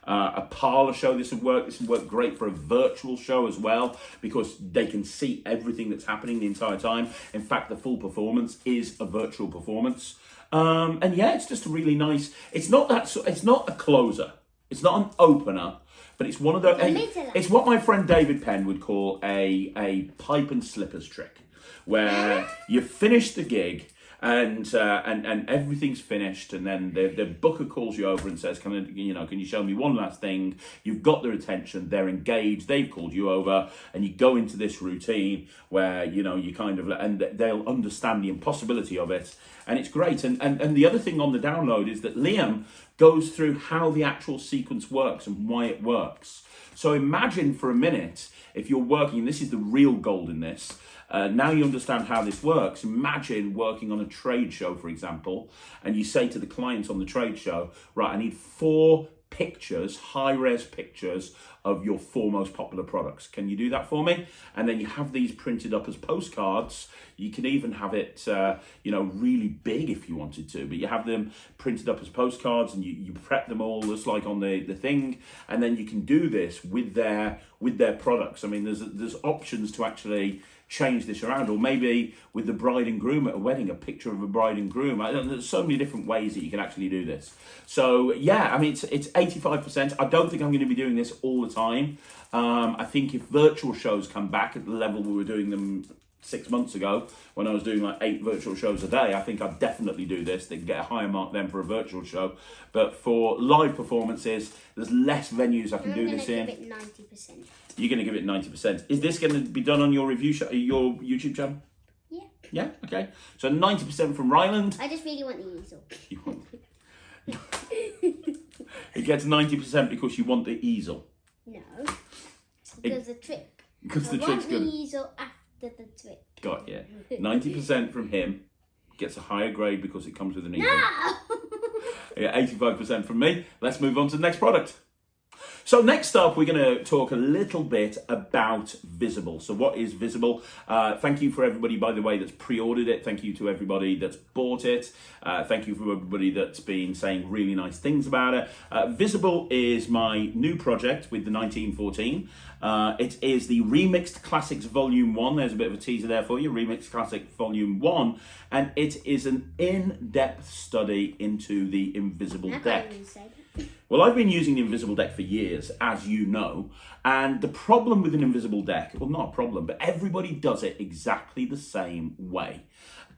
a parlour show, this would work. This would work great for a virtual show as well, because they can see everything that's happening the entire time. In fact, the full performance is a virtual performance. And yeah, it's just a really nice... It's not a closer. It's not an opener. but it's one of those. Little. It's what my friend David Penn would call a pipe and slippers trick, where you finish the gig. And everything's finished, and then the booker calls you over and says, "Can you show me one last thing?" You've got their attention, they're engaged, they've called you over, and you go into this routine where you kind of, and they'll understand the impossibility of it, and it's great. And the other thing on the download is that Liam goes through how the actual sequence works and why it works. So imagine for a minute if you're working. This is the real gold in this. Now you understand how this works. Imagine working on a trade show, for example, and you say to the client on the trade show, right, I need 4 pictures, high-res pictures of your 4 most popular products. Can you do that for me? And then you have these printed up as postcards. You can even have it, really big if you wanted to, but you have them printed up as postcards, and you prep them all just like on the thing, and then you can do this with their products. I mean, there's options to actually change this around, or maybe with the bride and groom at a wedding, a picture of a bride and groom. There's so many different ways that you can actually do this. So yeah, I mean, it's 85%. I don't think I'm going to be doing this all the time. I think if virtual shows come back at the level we were doing them 6 months ago, when I was doing like 8 virtual shows a day, I think I'd definitely do this. They can get a higher mark then for a virtual show. But for live performances, there's less venues I can do this in. I'm going to give it 90%. You're going to give it 90%. Is this going to be done on your review show, your YouTube channel? Yeah. Yeah. Okay. So 90% from Ryalnd. I just really want the easel. You want... It gets 90% because you want the easel. No. Because the trick. Because the I trick's want the good. easel after the trick. Got you. 90% from him gets a higher grade because it comes with an easel. No! Yeah, 85% from me. Let's move on to the next product. So next up, we're going to talk a little bit about Visible. So what is Visible? Thank you for everybody, by the way, that's pre-ordered it. Thank you to everybody that's bought it. Thank you for everybody that's been saying really nice things about it. Visible is my new project with the 1914. It is the Remixed Classics Volume 1. There's a bit of a teaser there for you. Remixed Classic Volume 1. And it is an in-depth study into the Invisible deck. Well, I've been using the Invisible deck for years, as you know, and the problem with an Invisible deck, well, not a problem, but everybody does it exactly the same way.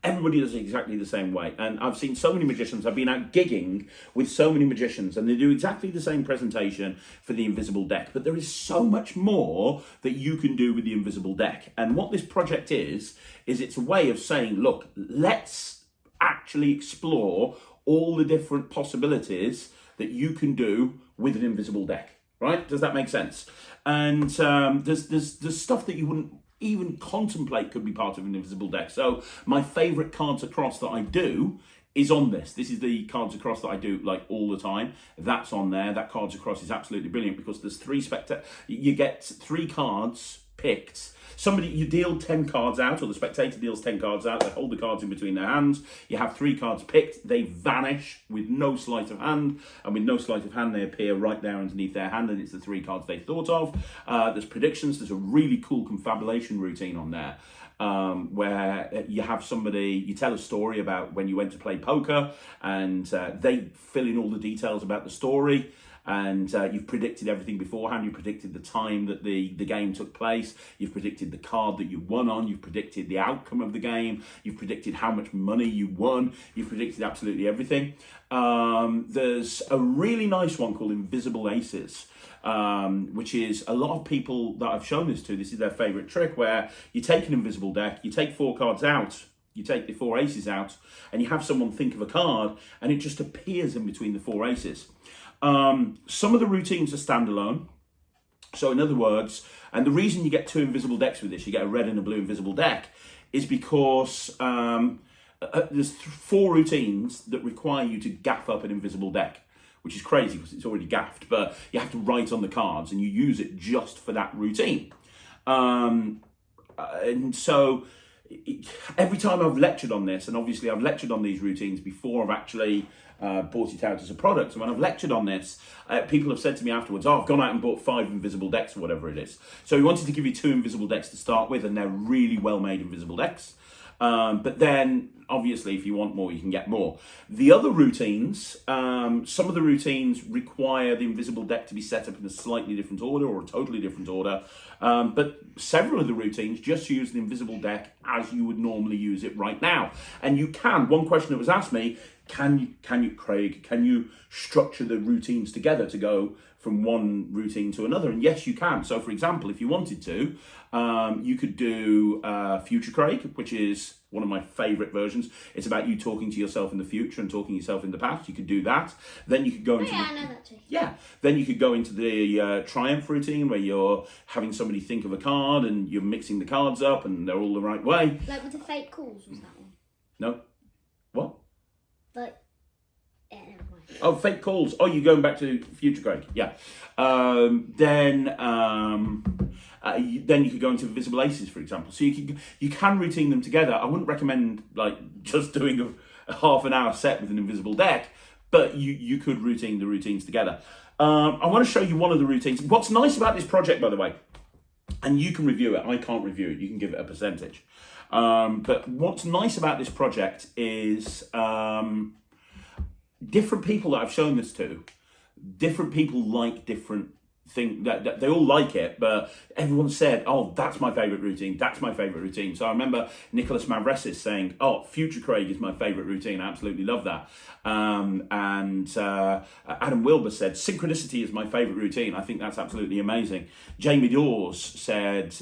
Everybody does it exactly the same way. And I've seen so many magicians, I've been out gigging with so many magicians, and they do exactly the same presentation for the Invisible deck. But there is so much more that you can do with the Invisible deck. And what this project is it's a way of saying, look, let's actually explore all the different possibilities that you can do with an Invisible deck, right? Does that make sense? And there's stuff that you wouldn't even contemplate could be part of an Invisible deck. So my favourite cards across that I do is on this. This is the cards across that I do like all the time. That's on there. That cards across is absolutely brilliant because there's 3 you get 3 cards picked. You deal 10 cards out, or the spectator deals 10 cards out. They hold the cards in between their hands. You have 3 cards picked. They vanish with no sleight of hand. And with no sleight of hand, they appear right there underneath their hand. And it's the 3 cards they thought of. There's predictions. There's a really cool confabulation routine on there. Where you have somebody, you tell a story about when you went to play poker, and they fill in all the details about the story. And you've predicted everything beforehand. You predicted the time that the game took place. You've predicted the card that you won on. You've predicted the outcome of the game. You've predicted how much money you won. You've predicted absolutely everything. There's a really nice one called Invisible Aces, which is a lot of people that I've shown this to, this is their favourite trick, where you take an Invisible deck, you take 4 cards out, you take the 4 aces out, and you have someone think of a card, and it just appears in between the 4 aces. Some of the routines are standalone. So in other words, and the reason you get 2 invisible decks with this, you get a red and a blue invisible deck, is because there's 4 routines that require you to gaff up an invisible deck, which is crazy because it's already gaffed, but you have to write on the cards and you use it just for that routine. And so every time I've lectured on this, and obviously I've lectured on these routines before I've actually bought it out as a product, and when I've lectured on this, people have said to me afterwards, oh, I've gone out and bought 5 invisible decks or whatever it is. So we wanted to give you 2 invisible decks to start with, and they're really well made invisible decks. But then obviously, if you want more, you can get more. The other routines, some of the routines require the invisible deck to be set up in a slightly different order or a totally different order. But several of the routines just use the invisible deck as you would normally use it right now. And you can, one question that was asked me, can you, Craig, can you structure the routines together to go from one routine to another? And yes, you can. So for example, if you wanted to, you could do Future Craig, which is one of my favourite versions. It's about you talking to yourself in the future and talking to yourself in the past. You could do that. Then you could go into I know that too. Yeah. Then you could go into the Triumph routine where you're having somebody think of a card and you're mixing the cards up and they're all the right way. Like with the fake calls, was that one? No. What? Like, yeah, never mind. Oh, fake calls. Oh, you're going back to Future Craig. Yeah. Then you could go into Invisible Aces, for example. So you can routine them together. I wouldn't recommend like just doing a half an hour set with an invisible deck, but you could routine the routines together. I want to show you one of the routines. What's nice about this project, by the way, and you can review it. I can't review it. You can give it a percentage. But what's nice about this project is different people that I've shown this to, different people like different things. That they all like it, but everyone said, "Oh, that's my favourite routine. That's my favourite routine." So I remember Nicholas Mavresis saying, "Oh, Future Craig is my favourite routine. I absolutely love that." And Adam Wilbur said, "Synchronicity is my favourite routine. I think that's absolutely amazing." Jamie Dawes said,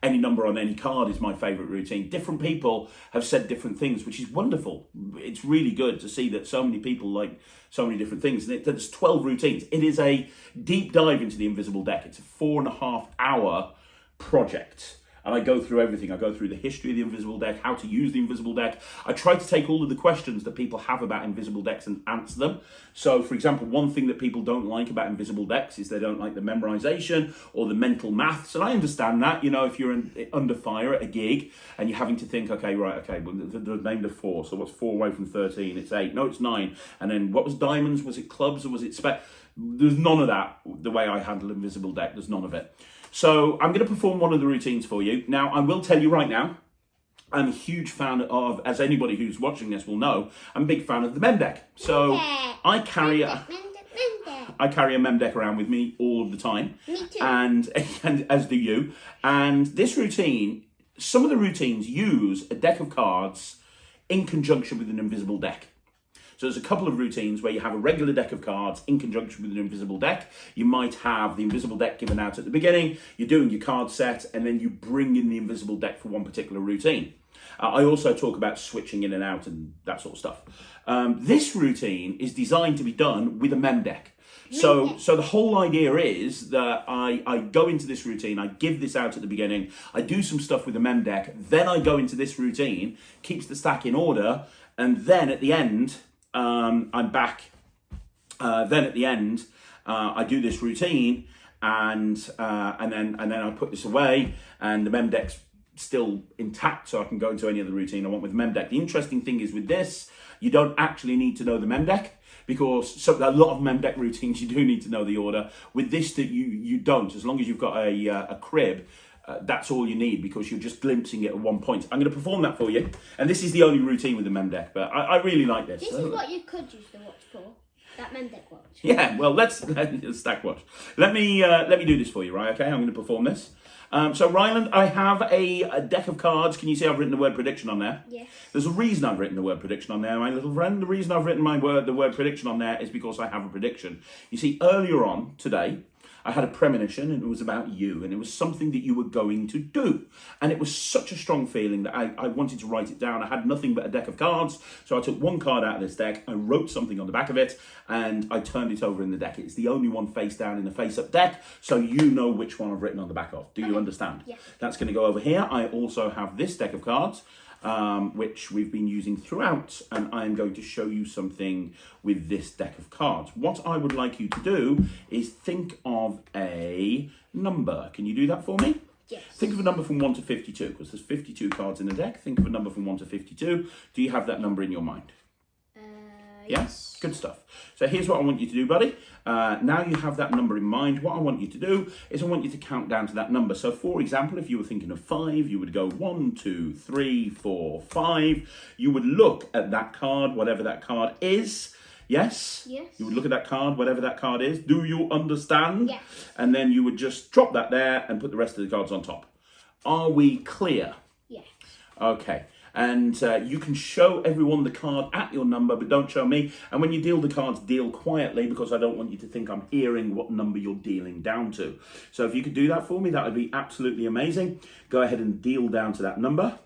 "Any number on any card is my favourite routine." Different people have said different things, which is wonderful. It's really good to see that so many people like so many different things. And there's 12 routines. It is a deep dive into the invisible deck. It's a 4.5 hour project. And I go through everything. I go through the history of the invisible deck, how to use the invisible deck. I try to take all of the questions that people have about invisible decks and answer them. So, for example, one thing that people don't like about invisible decks is they don't like the memorization or the mental maths. And I understand that. You know, if you're under fire at a gig and you're having to think, okay, well, they've named a 4. So what's 4 away from 13? It's 8. No, it's 9. And then what was diamonds? Was it clubs or was it There's none of that. The way I handle invisible deck, there's none of it. So I'm going to perform one of the routines for you. Now, I will tell you right now, I'm a huge fan of, as anybody who's watching this will know, I'm a big fan of the mem deck. So I carry a mem deck around with me all of the time. Me too. And as do you. And this routine, some of the routines use a deck of cards in conjunction with an invisible deck. So there's a couple of routines where you have a regular deck of cards in conjunction with an invisible deck. You might have the invisible deck given out at the beginning, you're doing your card set, and then you bring in the invisible deck for one particular routine. I also talk about switching in and out and that sort of stuff. This routine is designed to be done with a mem deck. So the whole idea is that I go into this routine, I give this out at the beginning, I do some stuff with the mem deck, then I go into this routine, keeps the stack in order, and then at the end, I'm back. Then at the end, I do this routine, and then I put this away, and the mem deck's still intact, so I can go into any other routine I want with the mem deck. The interesting thing is with this, you don't actually need to know the mem deck, because a lot of mem deck routines you do need to know the order. With this, that you don't. As long as you've got a crib. That's all you need, because you're just glimpsing it at one point. I'm going to perform that for you. And this is the only routine with the mem deck, but I really like this. This is what you could use the watch for. That mem deck watch. Yeah, well, let's stack watch. Let me do this for you, right? Okay, I'm going to perform this. So, Ryland, I have a deck of cards. Can you see I've written the word prediction on there? Yes. There's a reason I've written the word prediction on there, my little friend. The reason I've written the word prediction on there is because I have a prediction. You see, earlier on today, I had a premonition, and it was about you, and it was something that you were going to do. And it was such a strong feeling that I wanted to write it down. I had nothing but a deck of cards, so I took one card out of this deck, I wrote something on the back of it, and I turned it over in the deck. It's the only one face down in a face-up deck, so you know which one I've written on the back of. Do you understand? Yes. That's going to go over here. I also have this deck of cards, which we've been using throughout, and I am going to show you something with this deck of cards. What I would like you to do is think of a number. Can you do that for me? Yes. Think of a number from 1 to 52, because there's 52 cards in the deck. Think of a number from 1 to 52. Do you have that number in your mind? Yes. Good stuff. So here's what I want you to do, buddy. Now you have that number in mind. What I want you to do is I want you to count down to that number. So for example, if you were thinking of 5, you would go 1, 2, 3, 4, 5. You would look at that card, whatever that card is. Yes? Yes. You would look at that card, whatever that card is. Do you understand? Yes. And then you would just drop that there and put the rest of the cards on top. Are we clear? Yes. Okay. And you can show everyone the card at your number, but don't show me. And when you deal the cards, deal quietly, because I don't want you to think I'm hearing what number you're dealing down to. So if you could do that for me, that would be absolutely amazing. Go ahead and deal down to that number.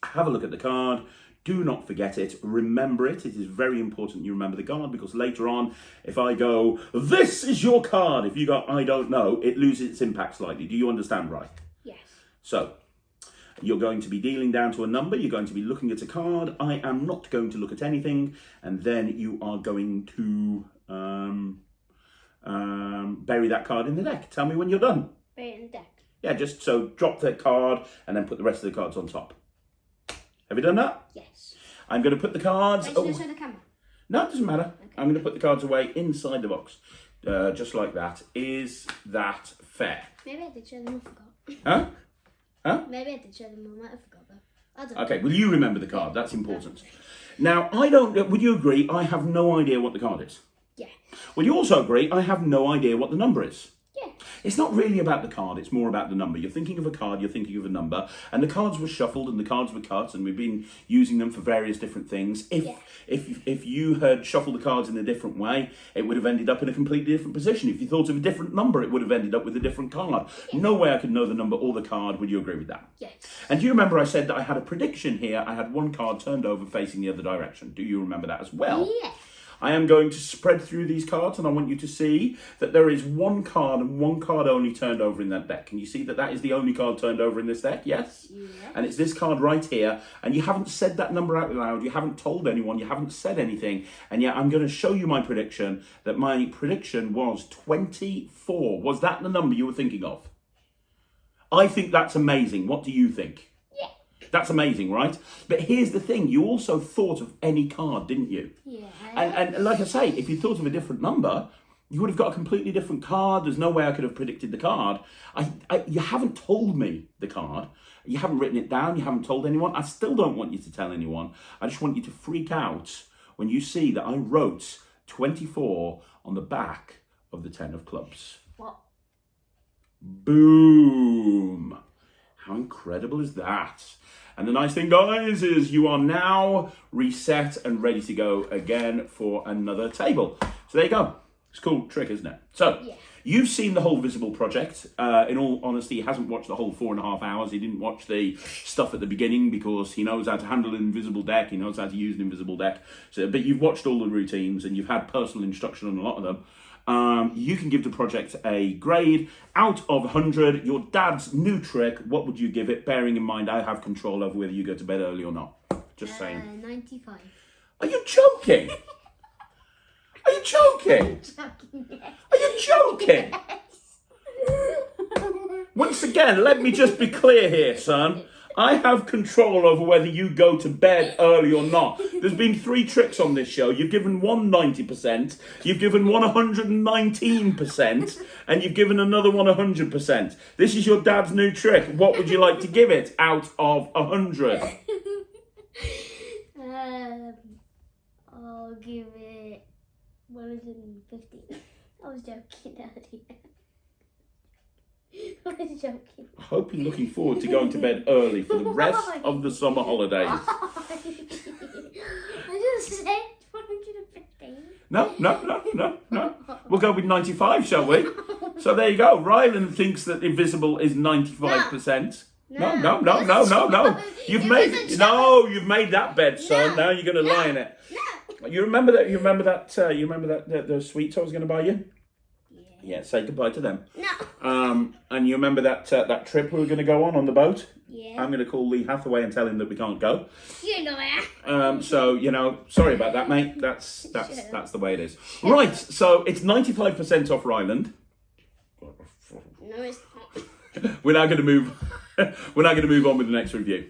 Have a look at the card. Do not forget it. Remember it. It is very important you remember the card, because later on, if I go, this is your card, if you go, I don't know, it loses its impact slightly. Do you understand, right? Yes. So, you're going to be dealing down to a number. You're going to be looking at a card. I am not going to look at anything. And then you are going to bury that card in the deck. Tell me when you're done. Bury it in the deck. Yeah, just so drop the card and then put the rest of the cards on top. Have you done that? Yes. I'm going to put the cards... Wait, should I show the camera? No, it doesn't matter. Okay. I'm going to put the cards away inside the box. Just like that. Is that fair? Maybe I did show them, I forgot. Huh? Huh? Maybe I did show them, I might have forgot though. I don't Okay, well, you remember the card. That's important. Now, I don't... Would you agree I have no idea what the card is? Yeah. Would you also agree I have no idea what the number is? Yeah. It's not really about the card, it's more about the number. You're thinking of a card, you're thinking of a number, and the cards were shuffled and the cards were cut, and we've been using them for various different things. If you had shuffled the cards in a different way, it would have ended up in a completely different position. If you thought of a different number, it would have ended up with a different card. Yeah. No way I could know the number or the card. Would you agree with that? Yes. And do you remember I said that I had a prediction here? I had one card turned over facing the other direction. Do you remember that as well? Yeah. I am going to spread through these cards, and I want you to see that there is one card and one card only turned over in that deck. Can you see that that is the only card turned over in this deck? Yes? Yeah. And it's this card right here, and you haven't said that number out loud, you haven't told anyone, you haven't said anything, and yet I'm going to show you my prediction, that my prediction was 24. Was that the number you were thinking of? I think that's amazing. What do you think? That's amazing, right? But here's the thing. You also thought of any card, didn't you? Yeah. And like I say, if you thought of a different number, you would have got a completely different card. There's no way I could have predicted the card. You haven't told me the card. You haven't written it down. You haven't told anyone. I still don't want you to tell anyone. I just want you to freak out when you see that I wrote 24 on the back of the 10 of clubs. What? Boom. How incredible is that? And the nice thing, guys, is you are now reset and ready to go again for another table. So there you go. It's a cool trick, isn't it? So, Yeah. You've seen the whole Visible project. In all honesty, he hasn't watched the whole 4.5 hours. He didn't watch the stuff at the beginning because he knows how to handle an invisible deck. He knows how to use an invisible deck. So, but you've watched all the routines and you've had personal instruction on a lot of them. You can give the project a grade out of 100. Your dad's new trick, what would you give it? Bearing in mind I have control over whether you go to bed early or not. Just saying. 95. Are you joking? Are you joking? Are you joking? Once again, let me just be clear here, son. I have control over whether you go to bed early or not. There's been 3 tricks on this show. You've given one 90%, you've given one 119%, and you've given another one 100%. This is your dad's new trick. What would you like to give it out of 100? I'll give it 150. I was joking earlier. I was joking. I hope you're looking forward to going to bed early for the rest of the summer holidays. I just said 115. No. We'll go with 95, shall we? So there you go. Ryland thinks that Invisible is 95%. No. You've made that bed, son. Now you're going to lie in it. No. You remember that the sweets I was going to buy you? Yeah, say goodbye to them. No. And you remember that trip we were going to go on the boat? Yeah. I'm going to call Lee Hathaway and tell him that we can't go. You know it. So sorry about that, mate. That's the way it is. Right. So it's 95% off Ryland. No, it's not. We're now going to move. We're now going to move on with the next review.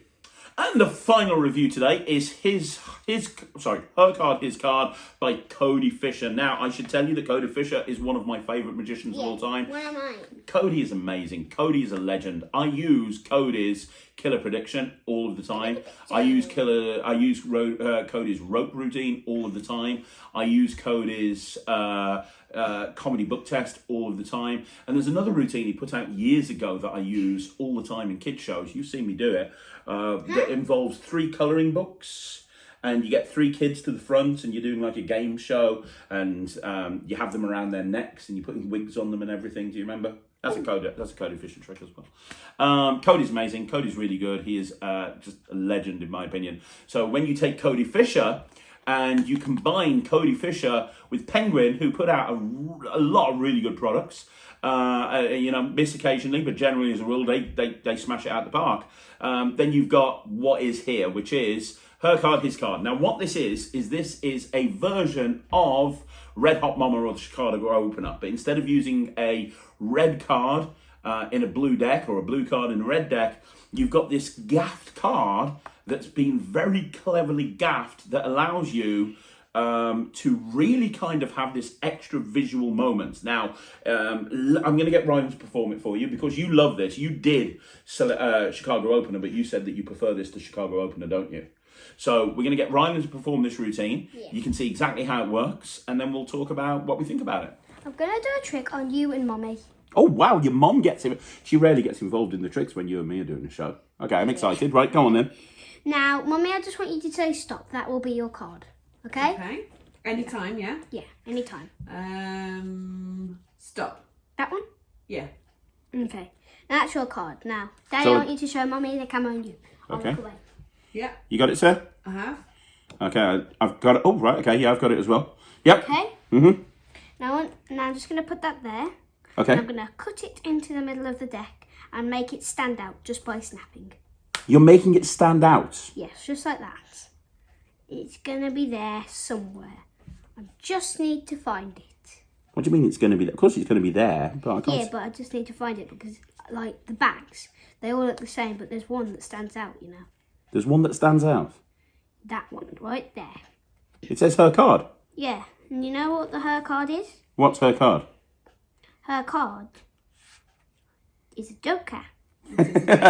And the final review today is Her Card, His Card by Cody Fisher. Now, I should tell you that Cody Fisher is one of my favourite magicians of all time. One of mine. Cody is amazing. Cody is a legend. I use Cody's killer prediction all of the time. I use Cody's rope routine all of the time. I use Cody's comedy book test all of the time. And there's another routine he put out years ago that I use all the time in kids shows. You've seen me do it. That involves 3 colouring books. And you get 3 kids to the front, and you're doing like a game show, and you have them around their necks, and you're putting wigs on them and everything. Do you remember? That's a Cody Fisher trick as well. Cody's amazing. Cody's really good. He is just a legend in my opinion. So when you take Cody Fisher and you combine Cody Fisher with Penguin, who put out a lot of really good products, miss occasionally, but generally as a rule, they smash it out the park. Then you've got what is here, which is Her Card, His Card. Now, what this is a version of Red Hot Mama or the Chicago Opener, but instead of using a red card in a blue deck or a blue card in a red deck, you've got this gaffed card that's been very cleverly gaffed that allows you to really kind of have this extra visual moment. Now, I'm going to get Ryalnd to perform it for you because you love this. You did Chicago Opener, but you said that you prefer this to Chicago Opener, don't you? So we're going to get Ryalnd to perform this routine. Yeah. You can see exactly how it works, and then we'll talk about what we think about it. I'm going to do a trick on you and Mummy. Oh, wow, your mum gets it. She rarely gets involved in the tricks when you and me are doing a show. Okay, I'm excited. Right, go on then. Now, Mummy, I just want you to say stop. That will be your card. Okay? Okay. Anytime, yeah? Yeah, anytime. Stop. That one? Yeah. Okay. Now that's your card. Now, Daddy, I want you to show Mummy the camera and you. I'll look away. Yeah. You got it, sir? I have. Okay, I've got it. Oh, right, okay, yeah, I've got it as well. Yep. Okay? Mm-hmm. Now I'm just going to put that there. Okay. And I'm going to cut it into the middle of the deck and make it stand out just by snapping. You're making it stand out? Yes, just like that. It's going to be there somewhere. I just need to find it. What do you mean it's going to be there? Of course it's going to be there, but I can't... Yeah, but I just need to find it because, like, the bags, they all look the same, but there's one that stands out, you know. There's one that stands out? That one, right there. It says Her Card? Yeah, and you know what the Her Card is? What's Her Card? Her Card is a Joker.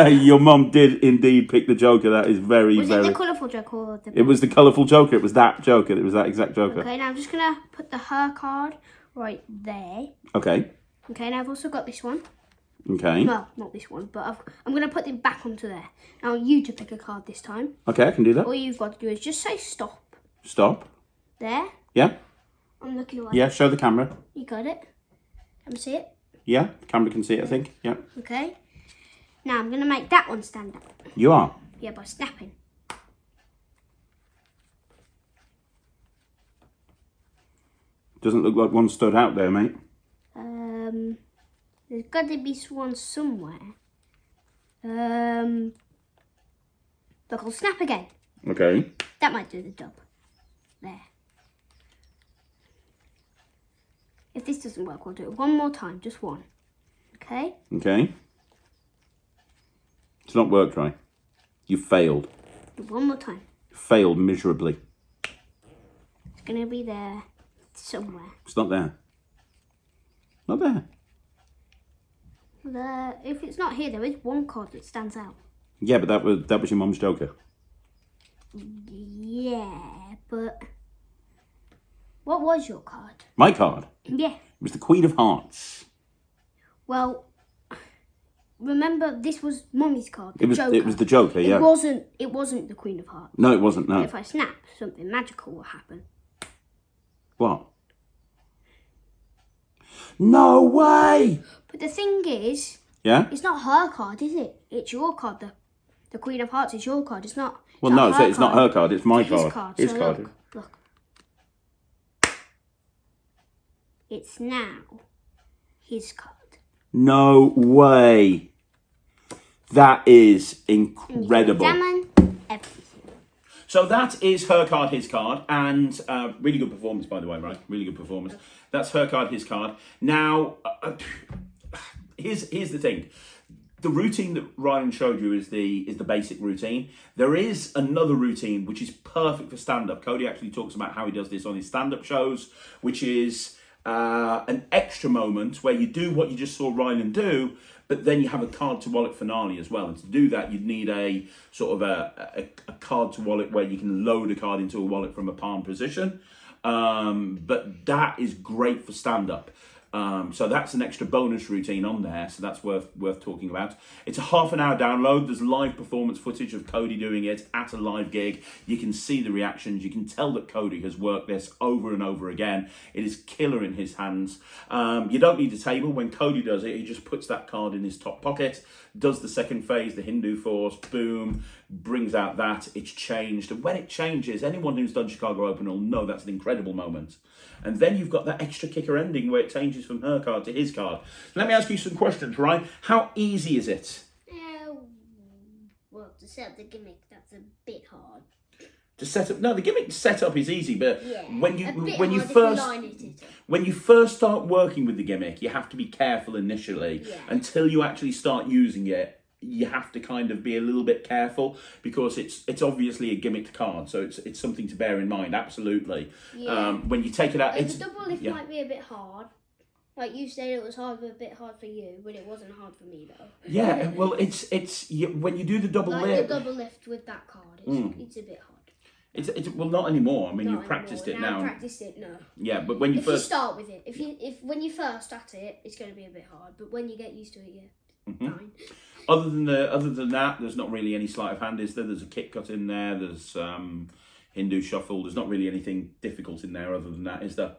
Your mum did indeed pick the Joker. That is very, Was it the colourful Joker or the... It was the colourful Joker. It was that Joker. It was that exact Joker. Okay, now I'm just going to put the Her Card right there. Okay. Okay, now I've also got this one. Okay. Well, not this one, but I'm going to put it back onto there. Now, you to pick a card this time. Okay, I can do that. All you've got to do is just say stop. Stop. There. Yeah. I'm looking away. Yeah, show the camera. You got it? Can you see it? Yeah, the camera can see it, I think. Yeah. Okay. Now, I'm going to make that one stand up. You are? Yeah, by snapping. Doesn't look like one stood out there, mate. There's got to be one somewhere. Look, I'll snap again. Okay. That might do the job. There. If this doesn't work, I'll do it one more time. Just one. Okay? Okay. It's not worked right. You failed. One more time. Failed miserably. It's going to be there somewhere. It's not there. Not there. If it's not here, there is one card that stands out. Yeah, but that was your mum's Joker. Yeah, but what was your card? My card? Yeah. It was the Queen of Hearts. Well, remember this was Mummy's card. It was the Joker, yeah. It wasn't the Queen of Hearts. No, it wasn't. No. If I snap, something magical will happen. What? No way! But the thing is, yeah, it's not her card, is it? It's your card. The Queen of Hearts is your card. It's not. Well, no, so it's not her card. It's my card. His card. His so card. Look. It's now his card. No way! That is incredible. Examine everything. So that is Her Card, His Card, and really good performance, by the way, right? Really good performance. That's Her Card, His Card. Now, here's the thing. the routine that Ryan showed you is the basic routine. There is another routine which is perfect for stand-up. Cody actually talks about how he does this on his stand-up shows, which is an extra moment where you do what you just saw Ryland do, but then you have a card to wallet finale as well. And to do that, you'd need a sort of a card to wallet where you can load a card into a wallet from a palm position. But that is great for stand-up. So that's an extra bonus routine on there, so that's worth talking about. It's a half an hour download. There's live performance footage of Cody doing it at a live gig. You can see the reactions. You can tell that Cody has worked this over and over again. It is killer in his hands. You don't need a table. When Cody does it, he just puts that card in his top pocket, does the second phase, the Hindu Force, boom, brings out that, it's changed. And when it changes, anyone who's done Chicago Open will know that's an incredible moment. And then you've got that extra kicker ending where it changes from her card to his card. Let me ask you some questions, right? How easy is it? Well, to set up the gimmick, that's a bit hard. To set up? No, the gimmick setup is easy, but Yeah, when you first start working with the gimmick, you have to be careful initially until you actually start using it. You have to kind of be a little bit careful because it's obviously a gimmicked card, so it's something to bear in mind. Absolutely. Yeah. When you take it out, the double lift might be a bit hard. Like you said, it was a bit hard for you, but it wasn't hard for me though. Yeah, well, it's when you do the double lift. The double lift with that card, it's a bit hard. It's well, not anymore. I mean, you've practiced it now. I've practiced it now. Yeah, but when you first start with it, if when you first at it, it's going to be a bit hard. But when you get used to it, fine. Other than that, there's not really any sleight of hand, is there? There's a kick cut in there. There's Hindu shuffle. There's not really anything difficult in there other than that, is there?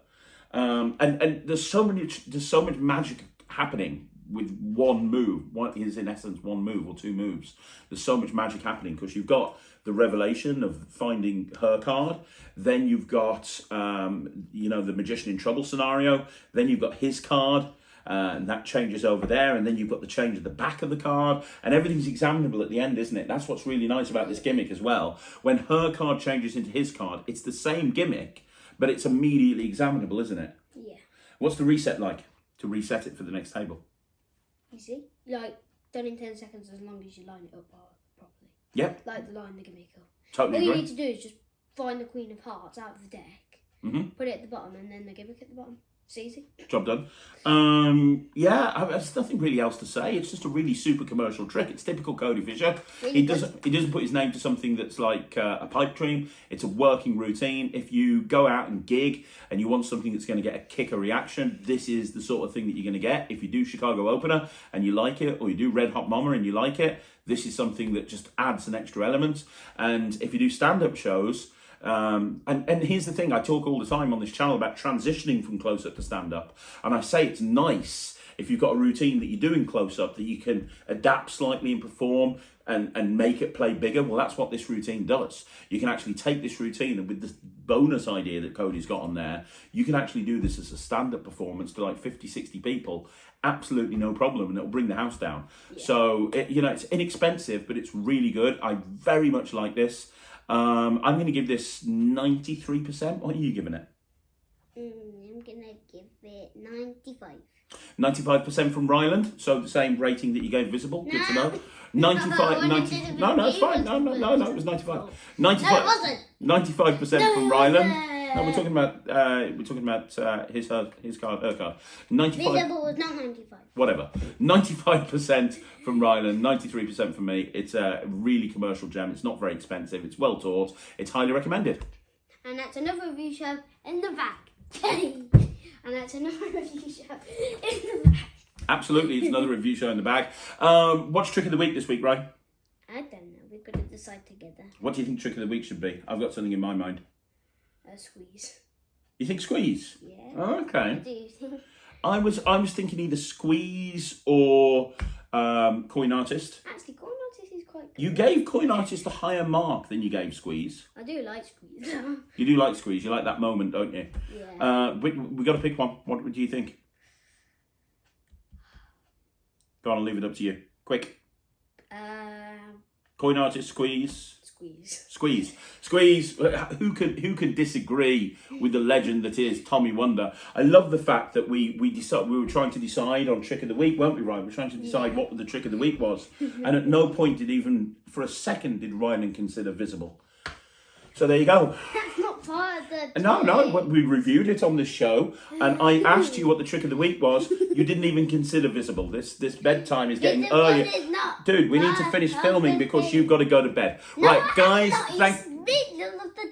And there's so much magic happening with one move. What is in essence one move or two moves? There's so much magic happening because you've got the revelation of finding her card, then you've got the magician in trouble scenario, then you've got his card. And that changes over there, and then you've got the change at the back of the card, and everything's examinable at the end, isn't it? That's what's really nice about this gimmick as well. When her card changes into his card, it's the same gimmick, but it's immediately examinable, isn't it? Yeah. What's the reset like to reset it for the next table? Easy. Like, done in 10 seconds as long as you line it up properly. Yep. Like the line the gimmick up. Totally All you agree. need to do is just find the Queen of Hearts out of the deck, put it at the bottom, and then the gimmick at the bottom. It's easy. Job done. There's nothing really else to say. It's just a really super commercial trick. It's typical Cody Fisher. He doesn't put his name to something that's like a pipe dream. It's a working routine. If you go out and gig and you want something that's going to get a kicker reaction, this is the sort of thing that you're going to get. If you do Chicago Opener and you like it, or you do Red Hot Mama and you like it, this is something that just adds an extra element. And if you do stand-up shows, and here's the thing, I talk all the time on this channel about transitioning from close-up to stand-up, and I say it's nice if you've got a routine that you're doing close-up that you can adapt slightly and perform and make it play bigger. Well, that's what this routine does. You can actually take this routine, and with this bonus idea that Cody's got on there, you can actually do this as a stand-up performance to like 50, 60 people, absolutely no problem, and it'll bring the house down. Yeah. So, it's inexpensive, but it's really good. I very much like this. I'm going to give this 93%. What are you giving it? I'm going to give it 95. 95% from Ryland, so the same rating that you gave Visible. Good to know. 95. No, it's fine. No, it was 95. 95. No, it wasn't. 95% from Ryland. No, we're talking about his card, her card. 95. Visible was not 95. Whatever. 95% from Ryland, 93% from me. It's a really commercial gem. It's not very expensive. It's well taught. It's highly recommended. And that's another review show in the back. And that's another review show in the back. Absolutely, it's another review show in the bag. What's trick of the week this week, Ray? I don't know. We've got to decide together. What do you think trick of the week should be? I've got something in my mind. Squeeze. You think squeeze? Yeah. Oh, okay. What do you think? I was thinking either squeeze or coin artist. Actually, coin artist is quite good. You gave coin artist a higher mark than you gave squeeze. I do like squeeze. You do like squeeze. You like that moment, don't you? Yeah. We got to pick one. What do you think? Go on, I'll leave it up to you. Quick. Um, Coin artist, squeeze. Squeeze. Who could disagree with the legend that is Tommy Wonder? I love the fact that we were trying to decide on trick of the week, weren't we, Ryan? We were trying to decide what the trick of the week was, and at no point did even for a second did Ryland consider visible. So there you go. That's not part of the No, we reviewed it on this show, and I asked you what the trick of the week was. You didn't even consider visible. This bedtime is getting earlier. Dude, we need to finish filming because you've got to go to bed. Right, guys, middle of the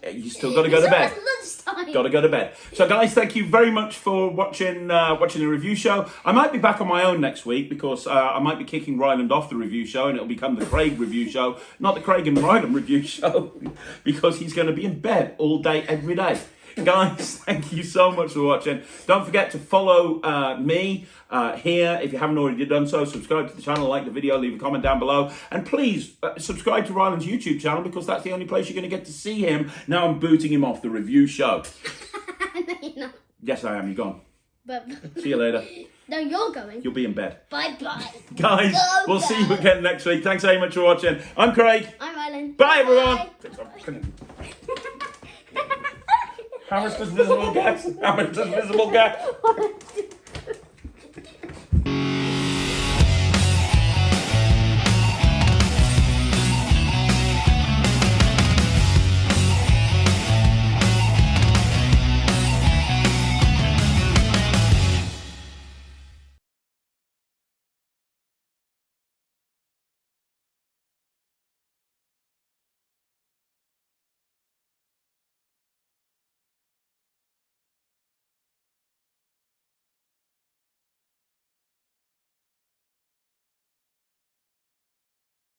day. You still got to go to bed. Lunchtime. Got to go to bed. So, guys, thank you very much for watching the review show. I might be back on my own next week because I might be kicking Ryland off the review show, and it'll become the Craig review show, not the Craig and Ryland review show, because he's going to be in bed all day, every day. Guys, thank you so much for watching. Don't forget to follow me here if you haven't already done so. Subscribe to the channel, like the video, leave a comment down below. And please subscribe to Ryland's YouTube channel because that's the only place you're going to get to see him. Now I'm booting him off the review show. No, you're not. Yes, I am. You're gone. But See you later. no, you're going. You'll be in bed. Bye-bye. Guys, we'll see you again next week. Thanks very much for watching. I'm Craig. I'm Ryland. Bye, everyone. How much does visible get? How much does visible get?